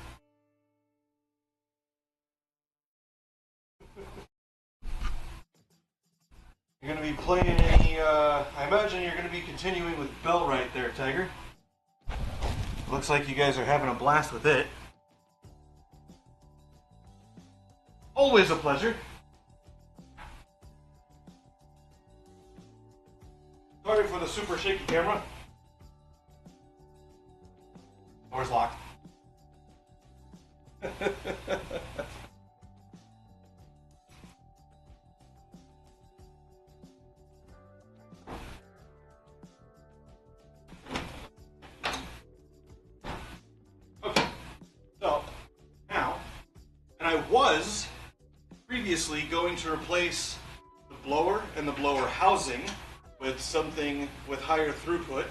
You're going to be playing any, I imagine you're going to be continuing with Bell right there, Tiger. Looks like you guys are having a blast with it. Always a pleasure. Sorry for the super shaky camera. Door's locked. Okay, so now, and I was previously going to replace the blower and the blower housing with something with higher throughput,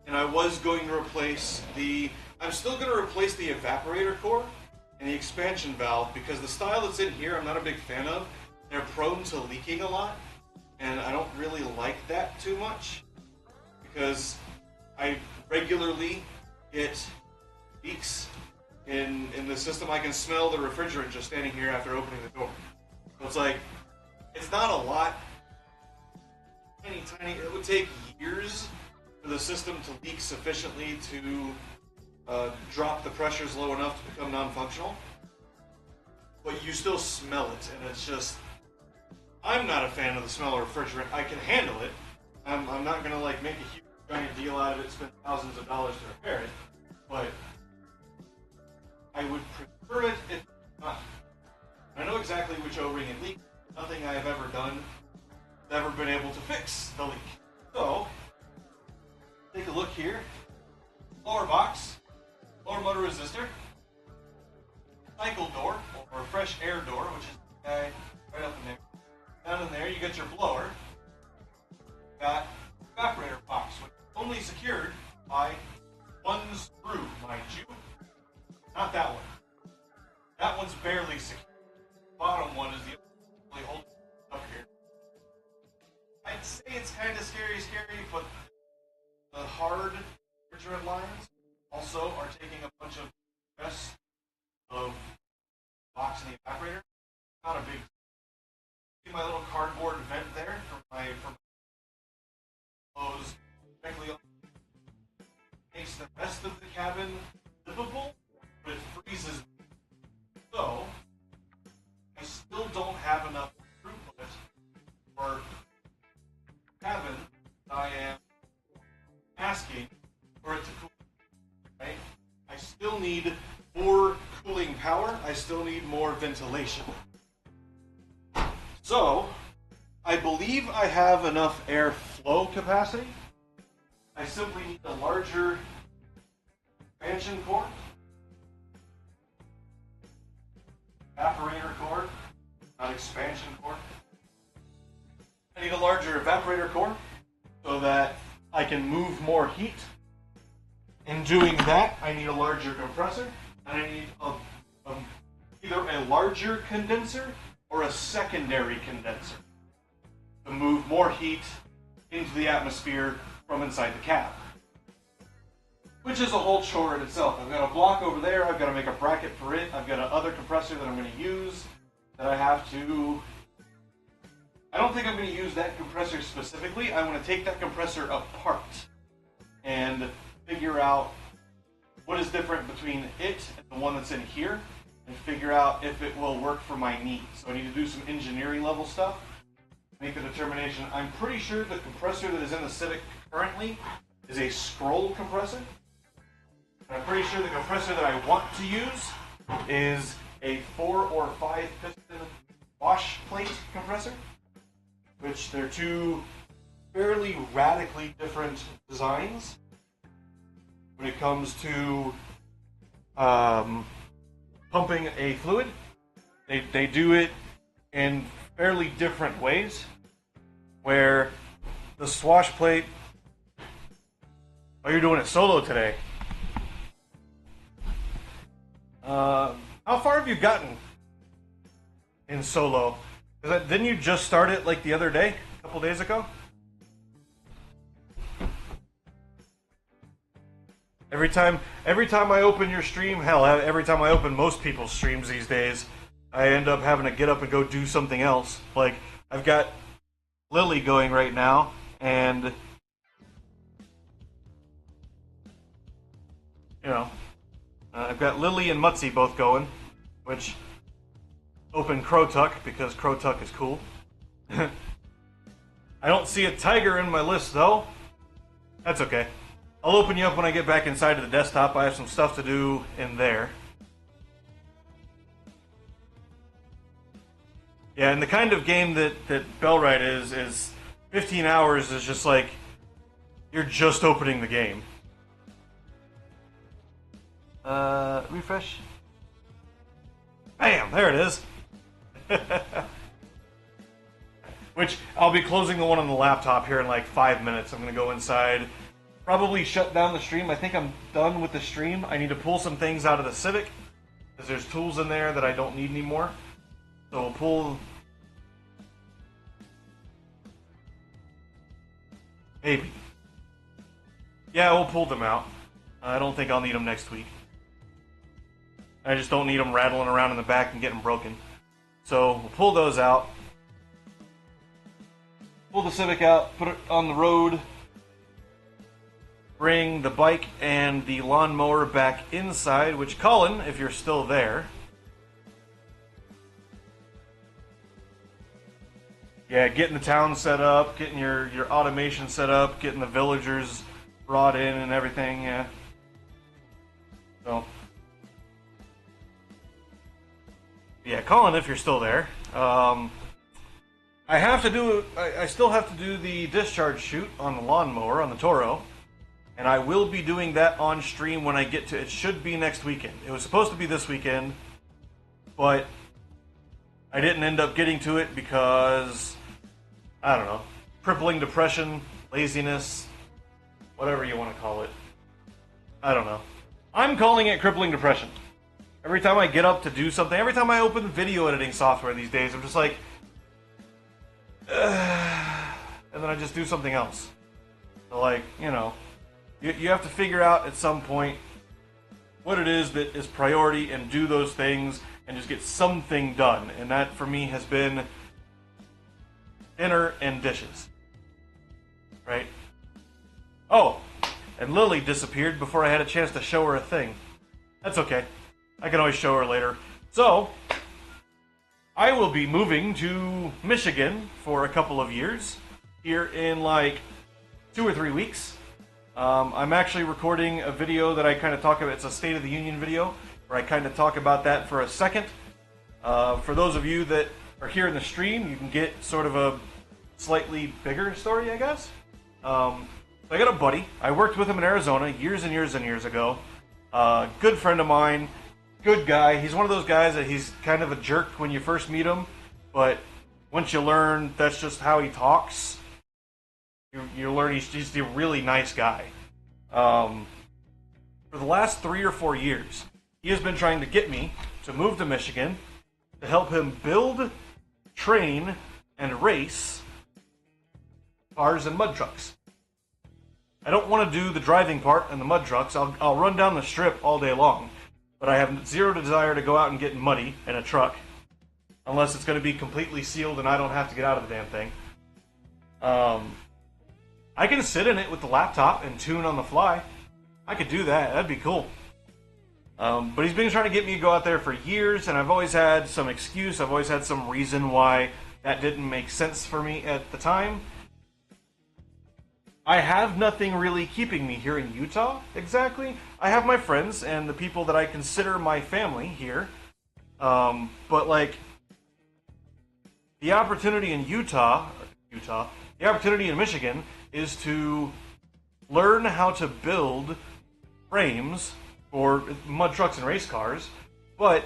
and I was going to replace I'm still going to replace the evaporator core and the expansion valve, because the style that's in here I'm not a big fan of. They're prone to leaking a lot, and I don't really like that too much, because I regularly get leaks in the system. I can smell the refrigerant just standing here after opening the door. So it's like, it's not a lot. Tiny, it would take years for the system to leak sufficiently to drop the pressures low enough to become non-functional. But you still smell it, and it's just, I'm not a fan of the smell of refrigerant. I can handle it. I'm not gonna like make a huge giant deal out of it, spend thousands of dollars to repair it, but I would prefer it if not. I know exactly which O-ring it leaks. Nothing I have ever done has ever been able to fix the leak. So, take a look here. Lower box, lower motor resistor, cycle door, or fresh air door, which is the guy right up in there. Down in there, you got your blower. Got evaporator box, which is only secured by one screw, mind you. Not that one. That one's barely secured. The bottom one is the only holding up here. I'd say it's kind of scary, but the hard refrigerant lines also are taking a bunch of stress of box and the evaporator. Not a big. See my little cardboard vent there from my clothes directly on. Makes the rest of the cabin livable, but it freezes. So I still don't have enough throughput for cabin that I am asking for it to cool. Right? I still need more cooling power. I still need more ventilation. So I believe I have enough airflow capacity. I simply need a larger expansion core, evaporator core, not expansion core. I need a larger evaporator core so that I can move more heat. In doing that, I need a larger compressor, and I need either a larger condenser or a secondary condenser to move more heat into the atmosphere from inside the cab, which is a whole chore in itself. I've got a block over there, I've got to make a bracket for it, I've got another compressor that I'm going to use that I have to... I don't think I'm going to use that compressor specifically. I want to take that compressor apart and figure out what is different between it and the one that's in here, and figure out if it will work for my needs. So I need to do some engineering level stuff, make the determination. I'm pretty sure the compressor that is in the Civic currently is a scroll compressor. And I'm pretty sure the compressor that I want to use is a 4 or 5 piston wash plate compressor, which they're two fairly radically different designs when it comes to pumping a fluid. They do it in fairly different ways, where the swash plate... Oh, you're doing it solo today. How far have you gotten in solo? Didn't you just start it like the other day, a couple days ago? Every time I open your stream, hell, every time I open most people's streams these days, I end up having to get up and go do something else. Like, I've got Lily going right now, and, you know, I've got Lily and Mutzi both going, which, open Crow-Tuck, because Crow-Tuck is cool. I don't see a tiger in my list, though. That's okay. I'll open you up when I get back inside of the desktop. I have some stuff to do in there. Yeah, and the kind of game that Bellrite is 15 hours is just like, you're just opening the game. Refresh. Bam, there it is. Which, I'll be closing the one on the laptop here in like 5 minutes. I'm going to go inside, probably shut down the stream. I think I'm done with the stream. I need to pull some things out of the Civic, because there's tools in there that I don't need anymore. So we'll pull... Maybe. Yeah, we'll pull them out. I don't think I'll need them next week. I just don't need them rattling around in the back and getting broken. So we'll pull those out. Pull the Civic out, put it on the road. Bring the bike and the lawnmower back inside, which, Colin, if you're still there... Yeah, getting the town set up, getting your automation set up, getting the villagers brought in and everything, yeah. So... Yeah, Colin, if you're still there. I still have to do the discharge chute on the lawnmower, on the Toro. And I will be doing that on stream when I get to... It should be next weekend. It was supposed to be this weekend, but I didn't end up getting to it because, I don't know, crippling depression, laziness, whatever you want to call it. I don't know. I'm calling it crippling depression. Every time I get up to do something, every time I open video editing software these days, I'm just like, and then I just do something else. So, like, you know, you have to figure out at some point what it is that is priority and do those things and just get something done. And that, for me, has been dinner and dishes. Right? Oh, and Lily disappeared before I had a chance to show her a thing. That's okay. I can always show her later. So, I will be moving to Michigan for a couple of years here in like 2 or 3 weeks. I'm actually recording a video that I kind of talk about. It's a State of the Union video where I kind of talk about that for a second. For those of you that are here in the stream, you can get sort of a slightly bigger story, I guess. I got a buddy. I worked with him in Arizona years and years and years ago. Good friend of mine. Good guy. He's one of those guys that he's kind of a jerk when you first meet him, but once you learn that's just how he talks, you learn he's a really nice guy. For the last 3 or 4 years, he has been trying to get me to move to Michigan to help him build, train, and race cars and mud trucks. I don't want to do the driving part and the mud trucks. I'll run down the strip all day long. But I have zero desire to go out and get muddy in a truck, unless it's going to be completely sealed and I don't have to get out of the damn thing. I can sit in it with the laptop and tune on the fly. I could do that. That'd be cool. But he's been trying to get me to go out there for years, and I've always had some excuse. I've always had some reason why that didn't make sense for me at the time. I have nothing really keeping me here in Utah, exactly. I have my friends and the people that I consider my family here. But like, the opportunity in the opportunity in Michigan is to learn how to build frames for mud trucks and race cars, but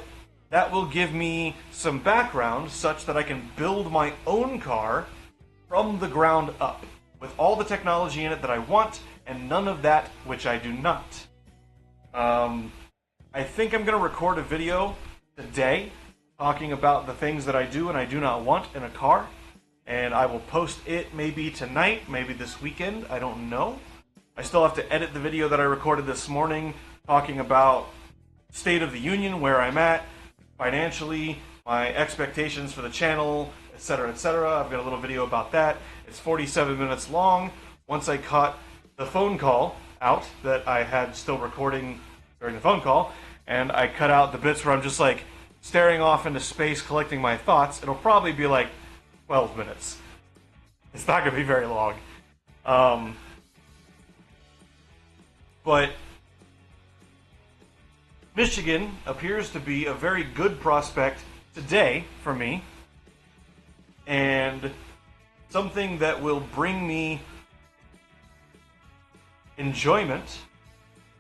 that will give me some background such that I can build my own car from the ground up, with all the technology in it that I want, and none of that which I do not. I think I'm going to record a video today talking about the things that I do and I do not want in a car, and I will post it maybe tonight, maybe this weekend, I don't know. I still have to edit the video that I recorded this morning talking about State of the Union, where I'm at financially, my expectations for the channel, etc., etc. I've got a little video about that. It's 47 minutes long. Once I cut the phone call out that I had still recording during the phone call, and I cut out the bits where I'm just like staring off into space collecting my thoughts, it'll probably be like 12 minutes. It's not going to be very long. But Michigan appears to be a very good prospect today for me, and something that will bring me enjoyment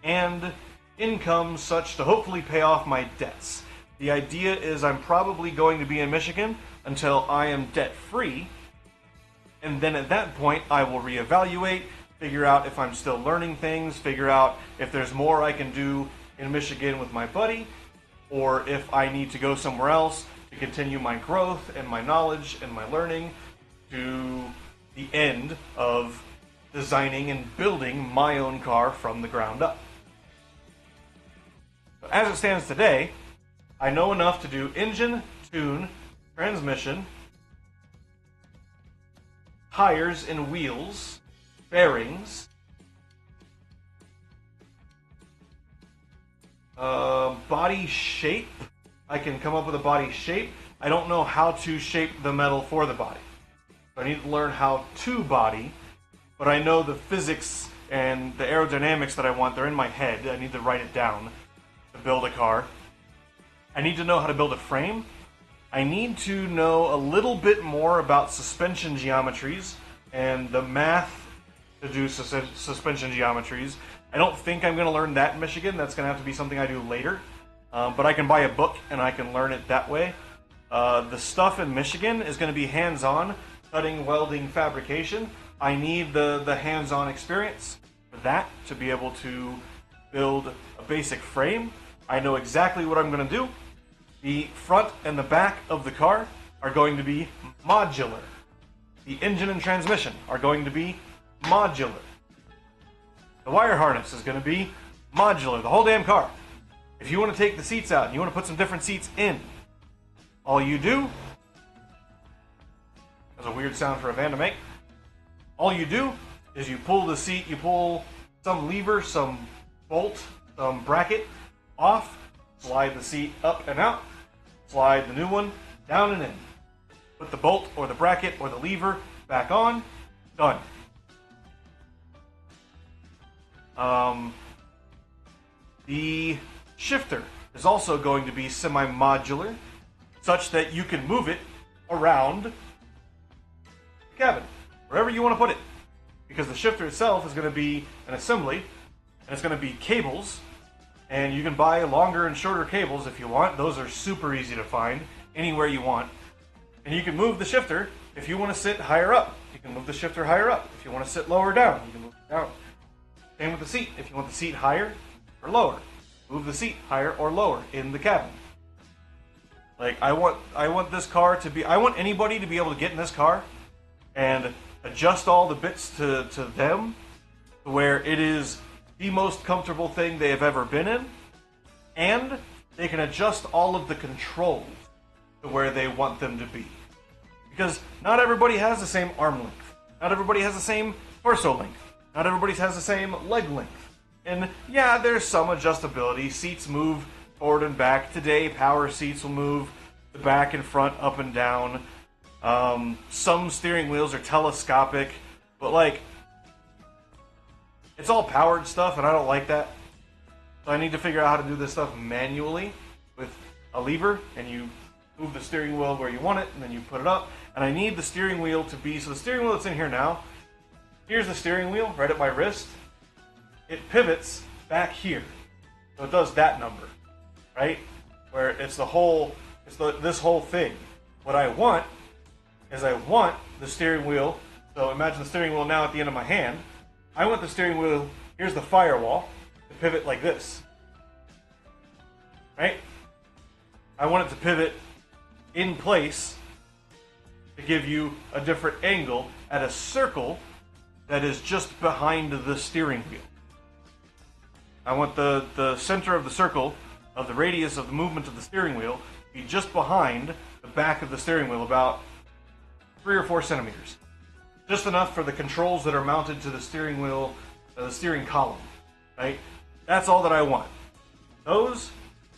and income such to hopefully pay off my debts. The idea is I'm probably going to be in Michigan until I am debt-free, and then at that point I will reevaluate, figure out if I'm still learning things, figure out if there's more I can do in Michigan with my buddy, or if I need to go somewhere else to continue my growth and my knowledge and my learning to the end of designing and building my own car from the ground up. But as it stands today, I know enough to do engine, tune, transmission, tires and wheels, bearings, body shape. I can come up with a body shape. I don't know how to shape the metal for the body. So I need to learn how to body, but I know the physics and the aerodynamics that I want. They're in my head. I need to write it down to build a car. I need to know how to build a frame. I need to know a little bit more about suspension geometries and the math to do suspension geometries. I don't think I'm going to learn that in Michigan. That's going to have to be something I do later. But I can buy a book and I can learn it that way. The stuff in Michigan is going to be hands-on, cutting, welding, fabrication. I need the hands-on experience for that to be able to build a basic frame. I know exactly what I'm going to do. The front and the back of the car are going to be modular. The engine and transmission are going to be modular. The wire harness is going to be modular, the whole damn car. If you want to take the seats out and you want to put some different seats in, all you do, that's a weird sound for a van to make, all you do is you pull the seat, you pull some lever, some bolt, some bracket off, slide the seat up and out, slide the new one down and in. Put the bolt or the bracket or the lever back on, done. The shifter is also going to be semi-modular, such that you can move it around the cabin, wherever you want to put it. Because the shifter itself is going to be an assembly, and it's going to be cables, and you can buy longer and shorter cables if you want. Those are super easy to find anywhere you want. And you can move the shifter if you want to sit higher up. You can move the shifter higher up. If you want to sit lower down, you can move it down. Same with the seat. If you want the seat higher or lower, move the seat higher or lower in the cabin. Like, I want this car to be, I want anybody to be able to get in this car and adjust all the bits to them to where it is the most comfortable thing they have ever been in, and they can adjust all of the controls to where they want them to be. Because not everybody has the same arm length. Not everybody has the same torso length. Not everybody has the same leg length. And yeah, there's some adjustability. Seats move forward and back. Today, power seats will move the back and front up and down. Some steering wheels are telescopic, but like, it's all powered stuff, and I don't like that. So I need to figure out how to do this stuff manually with a lever, and you move the steering wheel where you want it, and then you put it up. And I need the steering wheel to be, so the steering wheel that's in here now, here's the steering wheel right at my wrist. It pivots back here. So it does that number, right? Where it's the whole, this whole thing. What I want is I want the steering wheel, so imagine the steering wheel now at the end of my hand. I want the steering wheel, here's the firewall, to pivot like this. Right? I want it to pivot in place to give you a different angle at a circle that is just behind the steering wheel. I want the center of the circle, of the radius of the movement of the steering wheel, to be just behind the back of the steering wheel, about 3 or 4 centimeters. Just enough for the controls that are mounted to the steering wheel, the steering column, right? That's all that I want. Those,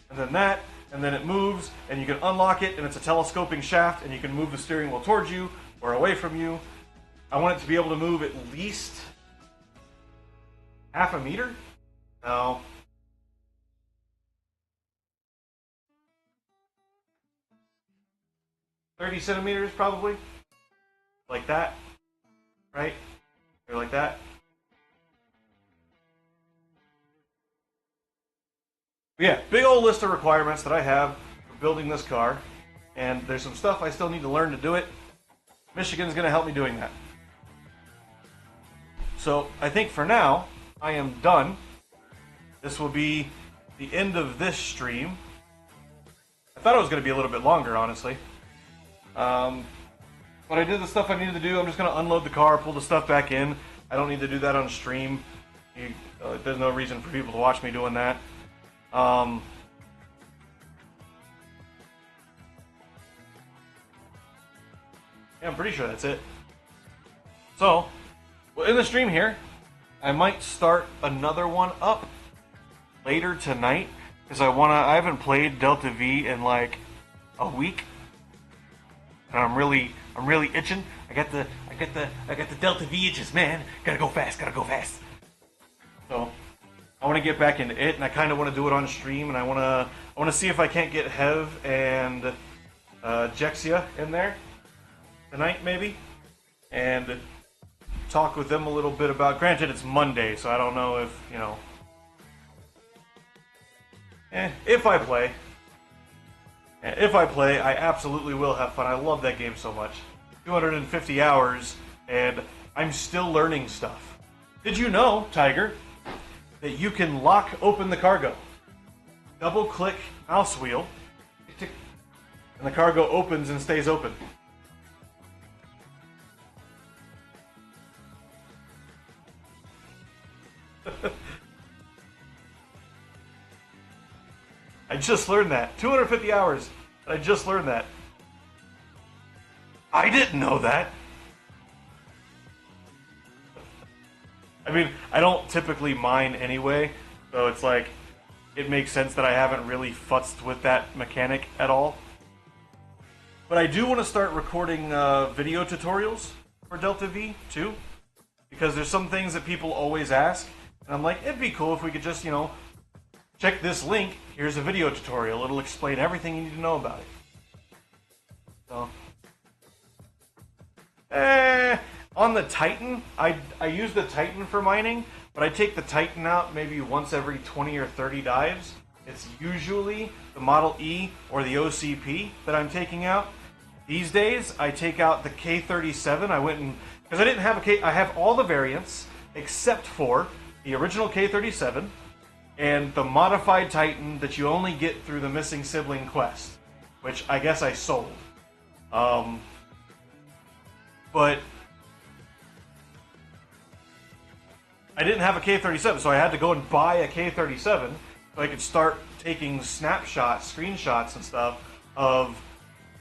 and then that, and then it moves, and you can unlock it, and it's a telescoping shaft, and you can move the steering wheel towards you or away from you. I want it to be able to move at least half a meter. No. 30 centimeters probably. Like that. Right? Or like that. But yeah, big old list of requirements that I have for building this car. And there's some stuff I still need to learn to do it. Michigan's going to help me doing that. So I think for now, I am done. This will be the end of this stream. I thought it was going to be a little bit longer, honestly. But I did the stuff I needed to do. I'm just going to unload the car, pull the stuff back in. I don't need to do that on stream. There's no reason for people to watch me doing that. Yeah, I'm pretty sure that's it. So, in the stream here, I might start another one up later tonight because I haven't played Delta V in like a week, and I'm really itching. I got the Delta V itches, man. Gotta go fast. So I want to get back into it, and I kind of want to do it on stream, and I want to see if I can't get Hev and Jexia in there tonight, maybe, and talk with them a little bit about. Granted, it's Monday, so I don't know if if I play. If I play, I absolutely will have fun. I love that game so much. 250 hours, and I'm still learning stuff. Did you know, Tiger, that you can lock open the cargo? Double-click mouse wheel, and the cargo opens and stays open. I just learned that. 250 hours. I just learned that. I didn't know that. I mean, I don't typically mine anyway, so it's like, it makes sense that I haven't really futzed with that mechanic at all. But I do want to start recording video tutorials for Delta V too, because there's some things that people always ask, and I'm like, it'd be cool if we could just, check this link, here's a video tutorial, it'll explain everything you need to know about it. So, on the Titan, I use the Titan for mining, but I take the Titan out maybe once every 20 or 30 dives. It's usually the Model E or the OCP that I'm taking out. These days, I take out the K37. I went and, because I didn't have I have all the variants except for the original K37 and the modified Titan that you only get through the Missing Sibling quest, which I guess I sold. But I didn't have a K37, so I had to go and buy a K37 so I could start taking snapshots, screenshots and stuff of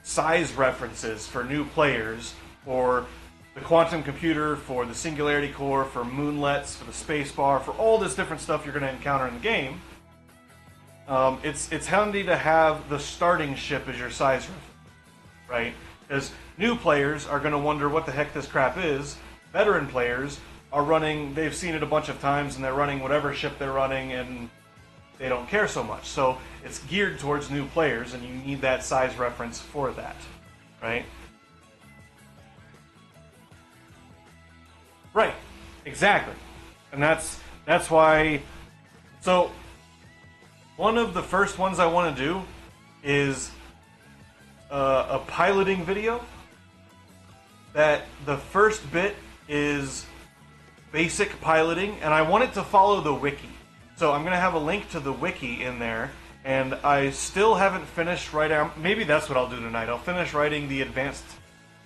size references for new players, or the quantum computer, for the singularity core, for moonlets, for the space bar, for all this different stuff you're going to encounter in the game. It's handy to have the starting ship as your size reference, right? Because new players are going to wonder what the heck this crap is. Veteran players are running, they've seen it a bunch of times, and they're running whatever ship they're running, and they don't care so much. So it's geared towards new players, and you need that size reference for that, right? Right, exactly. And that's why. So one of the first ones I want to do is a piloting video. That the first bit is basic piloting, and I want it to follow the wiki. So I'm going to have a link to the wiki in there, and I still haven't finished writing. Maybe that's what I'll do tonight. I'll finish writing the advanced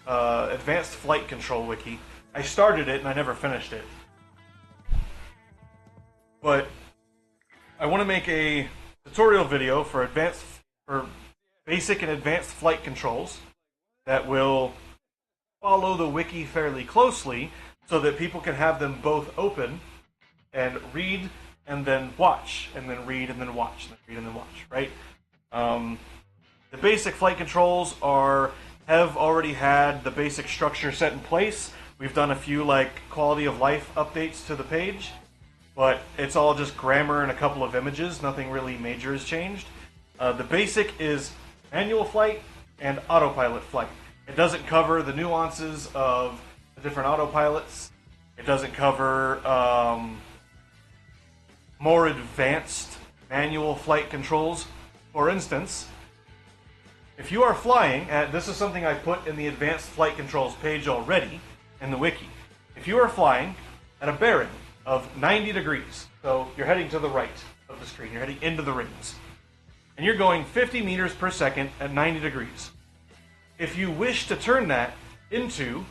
flight control wiki. I started it and I never finished it. But I want to make a tutorial video for basic and advanced flight controls that will follow the wiki fairly closely, so that people can have them both open and read and then watch, and then read and then watch, and then read and then watch, right? The basic flight controls have already had the basic structure set in place. We've done a few like quality of life updates to the page, but it's all just grammar and a couple of images. Nothing really major has changed. The basic is manual flight and autopilot flight. It doesn't cover the nuances of the different autopilots. It doesn't cover more advanced manual flight controls. For instance, if you are flying this is something I put in the advanced flight controls page already in the wiki. If you are flying at a bearing of 90 degrees, so you're heading to the right of the screen, you're heading into the rings, and you're going 50 meters per second at 90 degrees. If you wish to turn that into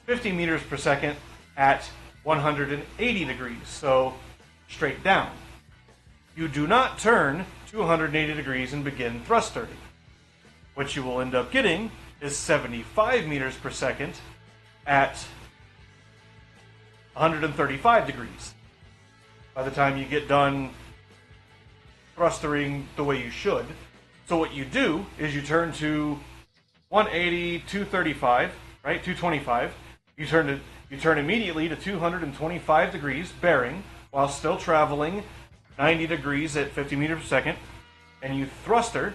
50 meters per second at 180 degrees, so straight down, you do not turn 280 degrees and begin thrustering. What you will end up getting is 75 meters per second at 135 degrees by the time you get done thrustering the way you should. So what you do is you turn to 180, 235, right? 225. You turn immediately to 225 degrees bearing while still traveling 90 degrees at 50 meters per second, and you thruster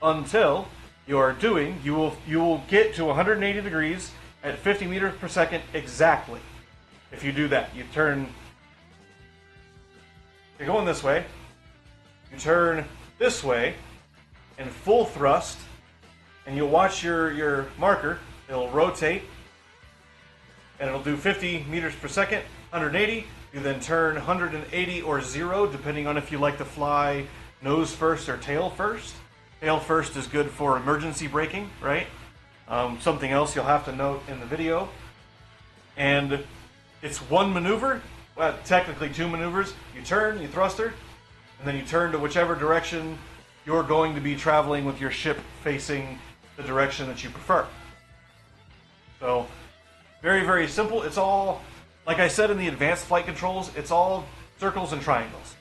until you will get to 180 degrees at 50 meters per second exactly. If you do that, you're going this way, you turn this way in full thrust, and you'll watch your marker. It'll rotate, and it'll do 50 meters per second, 180. You then turn 180 or 0, depending on if you like to fly nose first or tail first. Tail first is good for emergency braking, right? Something else you'll have to note in the video. And it's one maneuver, well, technically two maneuvers. You turn, you thruster, and then you turn to whichever direction you're going to be traveling with your ship facing the direction that you prefer. So, very, very simple. It's all, like I said in the advanced flight controls, it's all circles and triangles.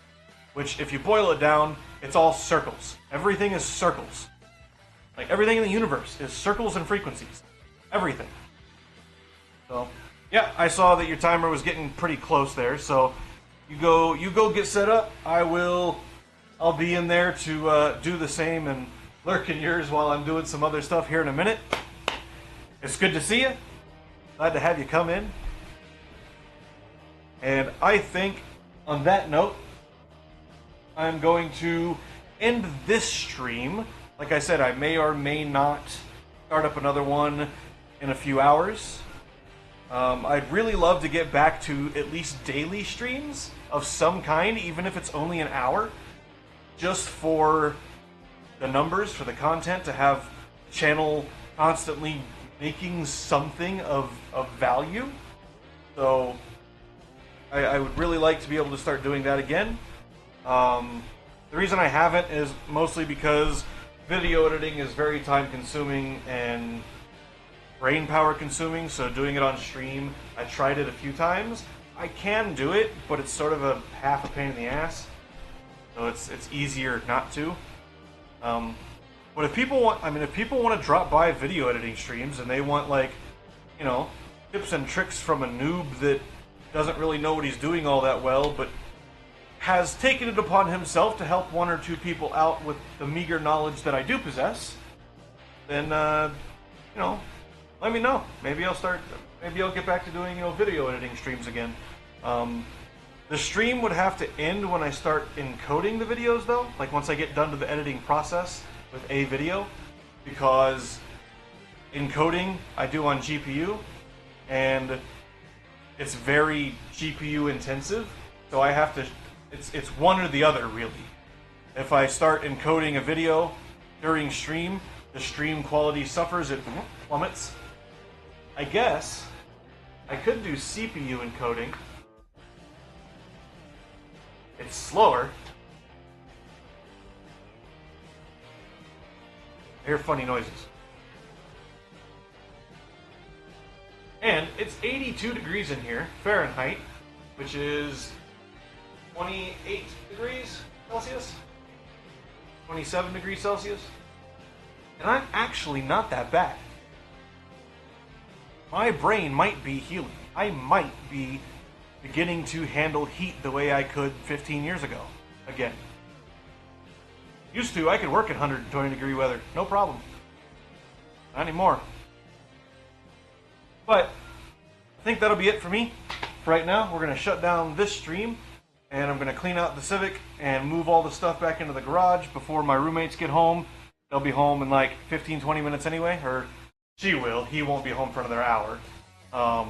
Which, if you boil it down, it's all circles. Everything is circles. Like, everything in the universe is circles and frequencies. Everything. So, yeah, I saw that your timer was getting pretty close there, so you go get set up. I'll be in there to do the same and lurk in yours while I'm doing some other stuff here in a minute. It's good to see you. Glad to have you come in. And I think, on that note, I'm going to end this stream. Like I said, I may or may not start up another one in a few hours. I'd really love to get back to at least daily streams of some kind, even if it's only an hour, just for the numbers, for the content, to have the channel constantly making something of value. So I would really like to be able to start doing that again. The reason I haven't is mostly because video editing is very time consuming, and brain power consuming, so doing it on stream, I tried it a few times. I can do it, but it's sort of a half a pain in the ass. So it's easier not to. But if people want, if people want to drop by video editing streams and they want, like, you know, tips and tricks from a noob that doesn't really know what he's doing all that well, but has taken it upon himself to help one or two people out with the meager knowledge that I do possess, then, you know, let me know. Maybe I'll get back to doing, video editing streams again. The stream would have to end when I start encoding the videos, though, like once I get done to the editing process with a video, because encoding I do on GPU, and it's very GPU intensive, so I have to, it's one or the other, really. If I start encoding a video during stream, the stream quality suffers, it plummets. I guess I could do CPU encoding. It's slower. I hear funny noises. And it's 82 degrees in here, Fahrenheit, which is 28 degrees Celsius, 27 degrees Celsius. And I'm actually not that bad. My brain might be healing. I might be beginning to handle heat the way I could 15 years ago. Again. Used to, I could work at 120 degree weather. No problem. Not anymore. But I think that'll be it for me. For right now, we're going to shut down this stream, and I'm going to clean out the Civic and move all the stuff back into the garage before my roommates get home. They'll be home in like 15-20 minutes anyway, or she will. He won't be home for another hour. I'll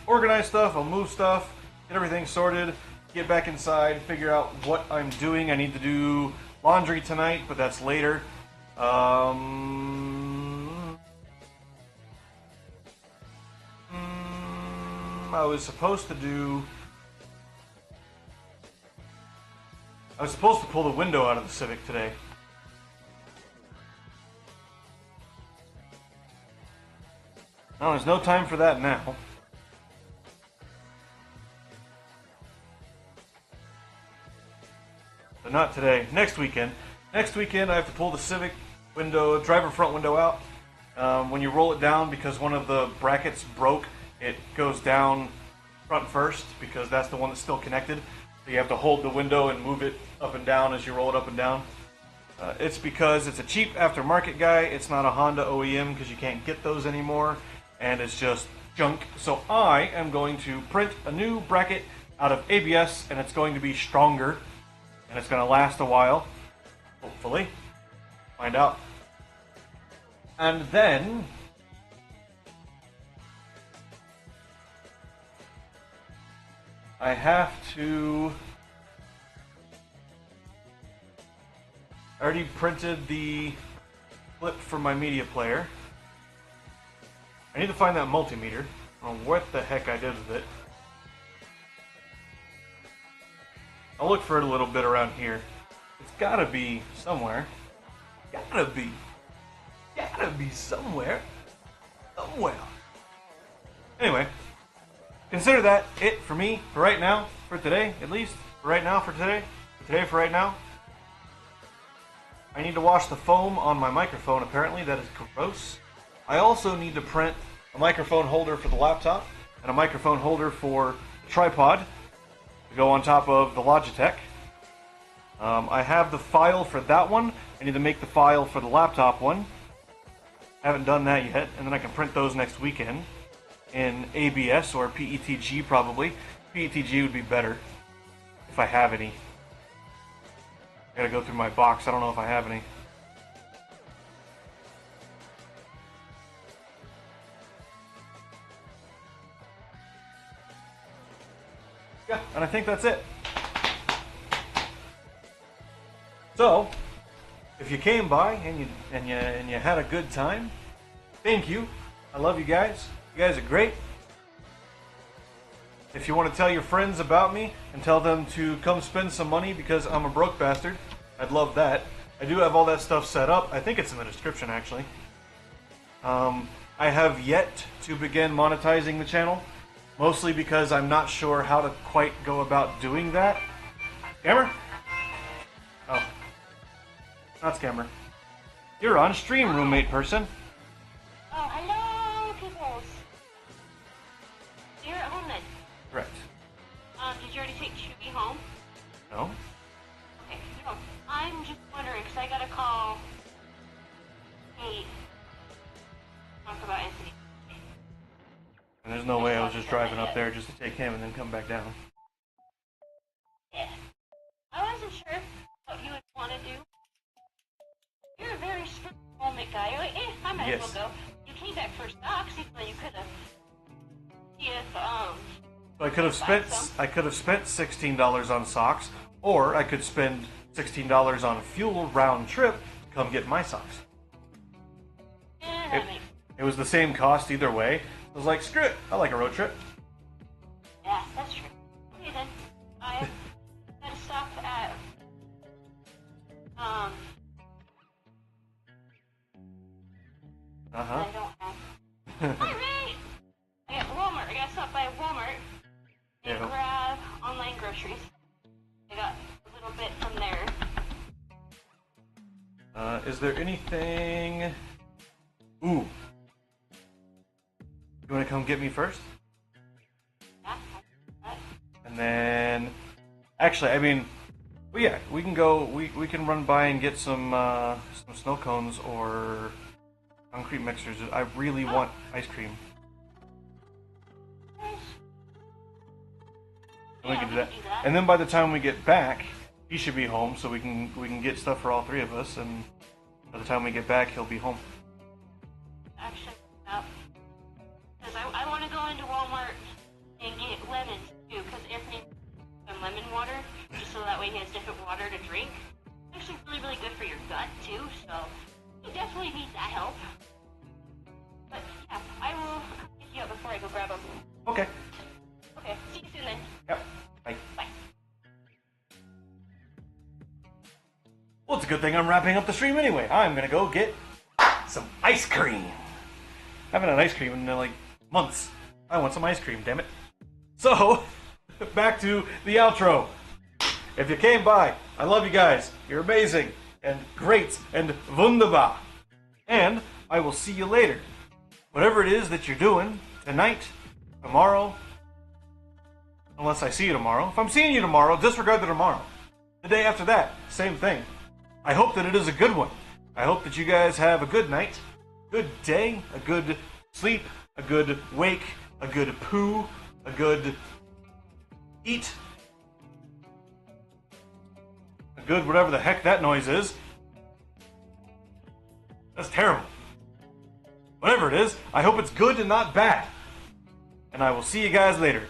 organize stuff, I'll move stuff, get everything sorted, get back inside, figure out what I'm doing. I need to do laundry tonight, but that's later. I was supposed to pull the window out of the Civic today. No, there's no time for that now. But not today. Next weekend. Next weekend I have to pull the Civic window, driver front window out. When you roll it down, because one of the brackets broke, it goes down front first, because that's the one that's still connected. So you have to hold the window and move it up and down as you roll it up and down. It's because it's a cheap aftermarket guy. It's not a Honda OEM, because you can't get those anymore. And it's just junk. So I am going to print a new bracket out of ABS, and it's going to be stronger, and it's going to last a while, hopefully. Find out. And then I have to... I already printed the clip for my media player. I need to find that multimeter. I don't know what the heck I did with it. I'll look for it a little bit around here. It's gotta be somewhere. Gotta be somewhere. Somewhere. Anyway, consider that it for me, for right now, for today, at least. For right now, for today. For today, for right now. I need to wash the foam on my microphone, apparently. That is gross. I also need to print a microphone holder for the laptop and a microphone holder for the tripod to go on top of the Logitech. I have the file for that one. I need to make the file for the laptop one. Haven't done that yet, and then I can print those next weekend in ABS or PETG probably. PETG would be better if I have any. I gotta go through my box. I don't know if I have any. Yeah, and I think that's it. So, if you came by and you had a good time, thank you. I love you guys. You guys are great. If you want to tell your friends about me and tell them to come spend some money because I'm a broke bastard, I'd love that. I do have all that stuff set up. I think it's in the description, actually. I have yet to begin monetizing the channel, mostly because I'm not sure how to quite go about doing that. Scammer? Oh. Not Scammer. You're on stream, roommate person. Oh, hello, peoples. You're at home then? Correct. Did you already take Shuby home? No? Okay, no. I'm just wondering, because I got a call. Hey, talk about Anthony. And there's no way I was just driving up there just to take him and then come back down. Yeah. I wasn't sure what you would want to do. You're a very strict roommate guy. You're like, I might as well go. You came back for stocks, even though you could have. See if, So I could have spent $16 on socks, or I could spend $16 on fuel round trip to come get my socks. Yeah, It was the same cost either way. I was like, screw it, I like a road trip. Yeah, that's true. Okay then, I gotta stop at, Uh-huh. I don't have. Hi, Ray! I got Walmart. I gotta stop by Walmart and grab online groceries. I got a little bit from there. Is there anything... Ooh. You want to come get me first? Yeah. And then... Actually, I mean... Well, yeah, we can go... We can run by and get some snow cones or concrete mixers. I really want ice cream. And we can do that. And then by the time we get back, he should be home, so we can get stuff for all three of us. And by the time we get back, he'll be home. Actually, because I want to go into Walmart and get lemons too, because Anthony some lemon water, just so that way he has different water to drink. It's actually really, really good for your gut too, so you definitely need that help. But yeah, I will pick you up before I go grab them. Okay. Okay, see you soon then. Yep. Bye. Bye. Well, it's a good thing I'm wrapping up the stream anyway. I'm gonna go get some ice cream. I haven't had ice cream in like months. I want some ice cream, damn it. So, back to the outro. If you came by, I love you guys. You're amazing and great and wunderbar. And I will see you later. Whatever it is that you're doing tonight, tomorrow, unless I see you tomorrow. If I'm seeing you tomorrow, disregard the tomorrow. The day after that, same thing. I hope that it is a good one. I hope that you guys have a good night, good day, a good sleep, a good wake, a good poo, a good eat, a good whatever the heck that noise is. That's terrible. Whatever it is, I hope it's good and not bad. And I will see you guys later.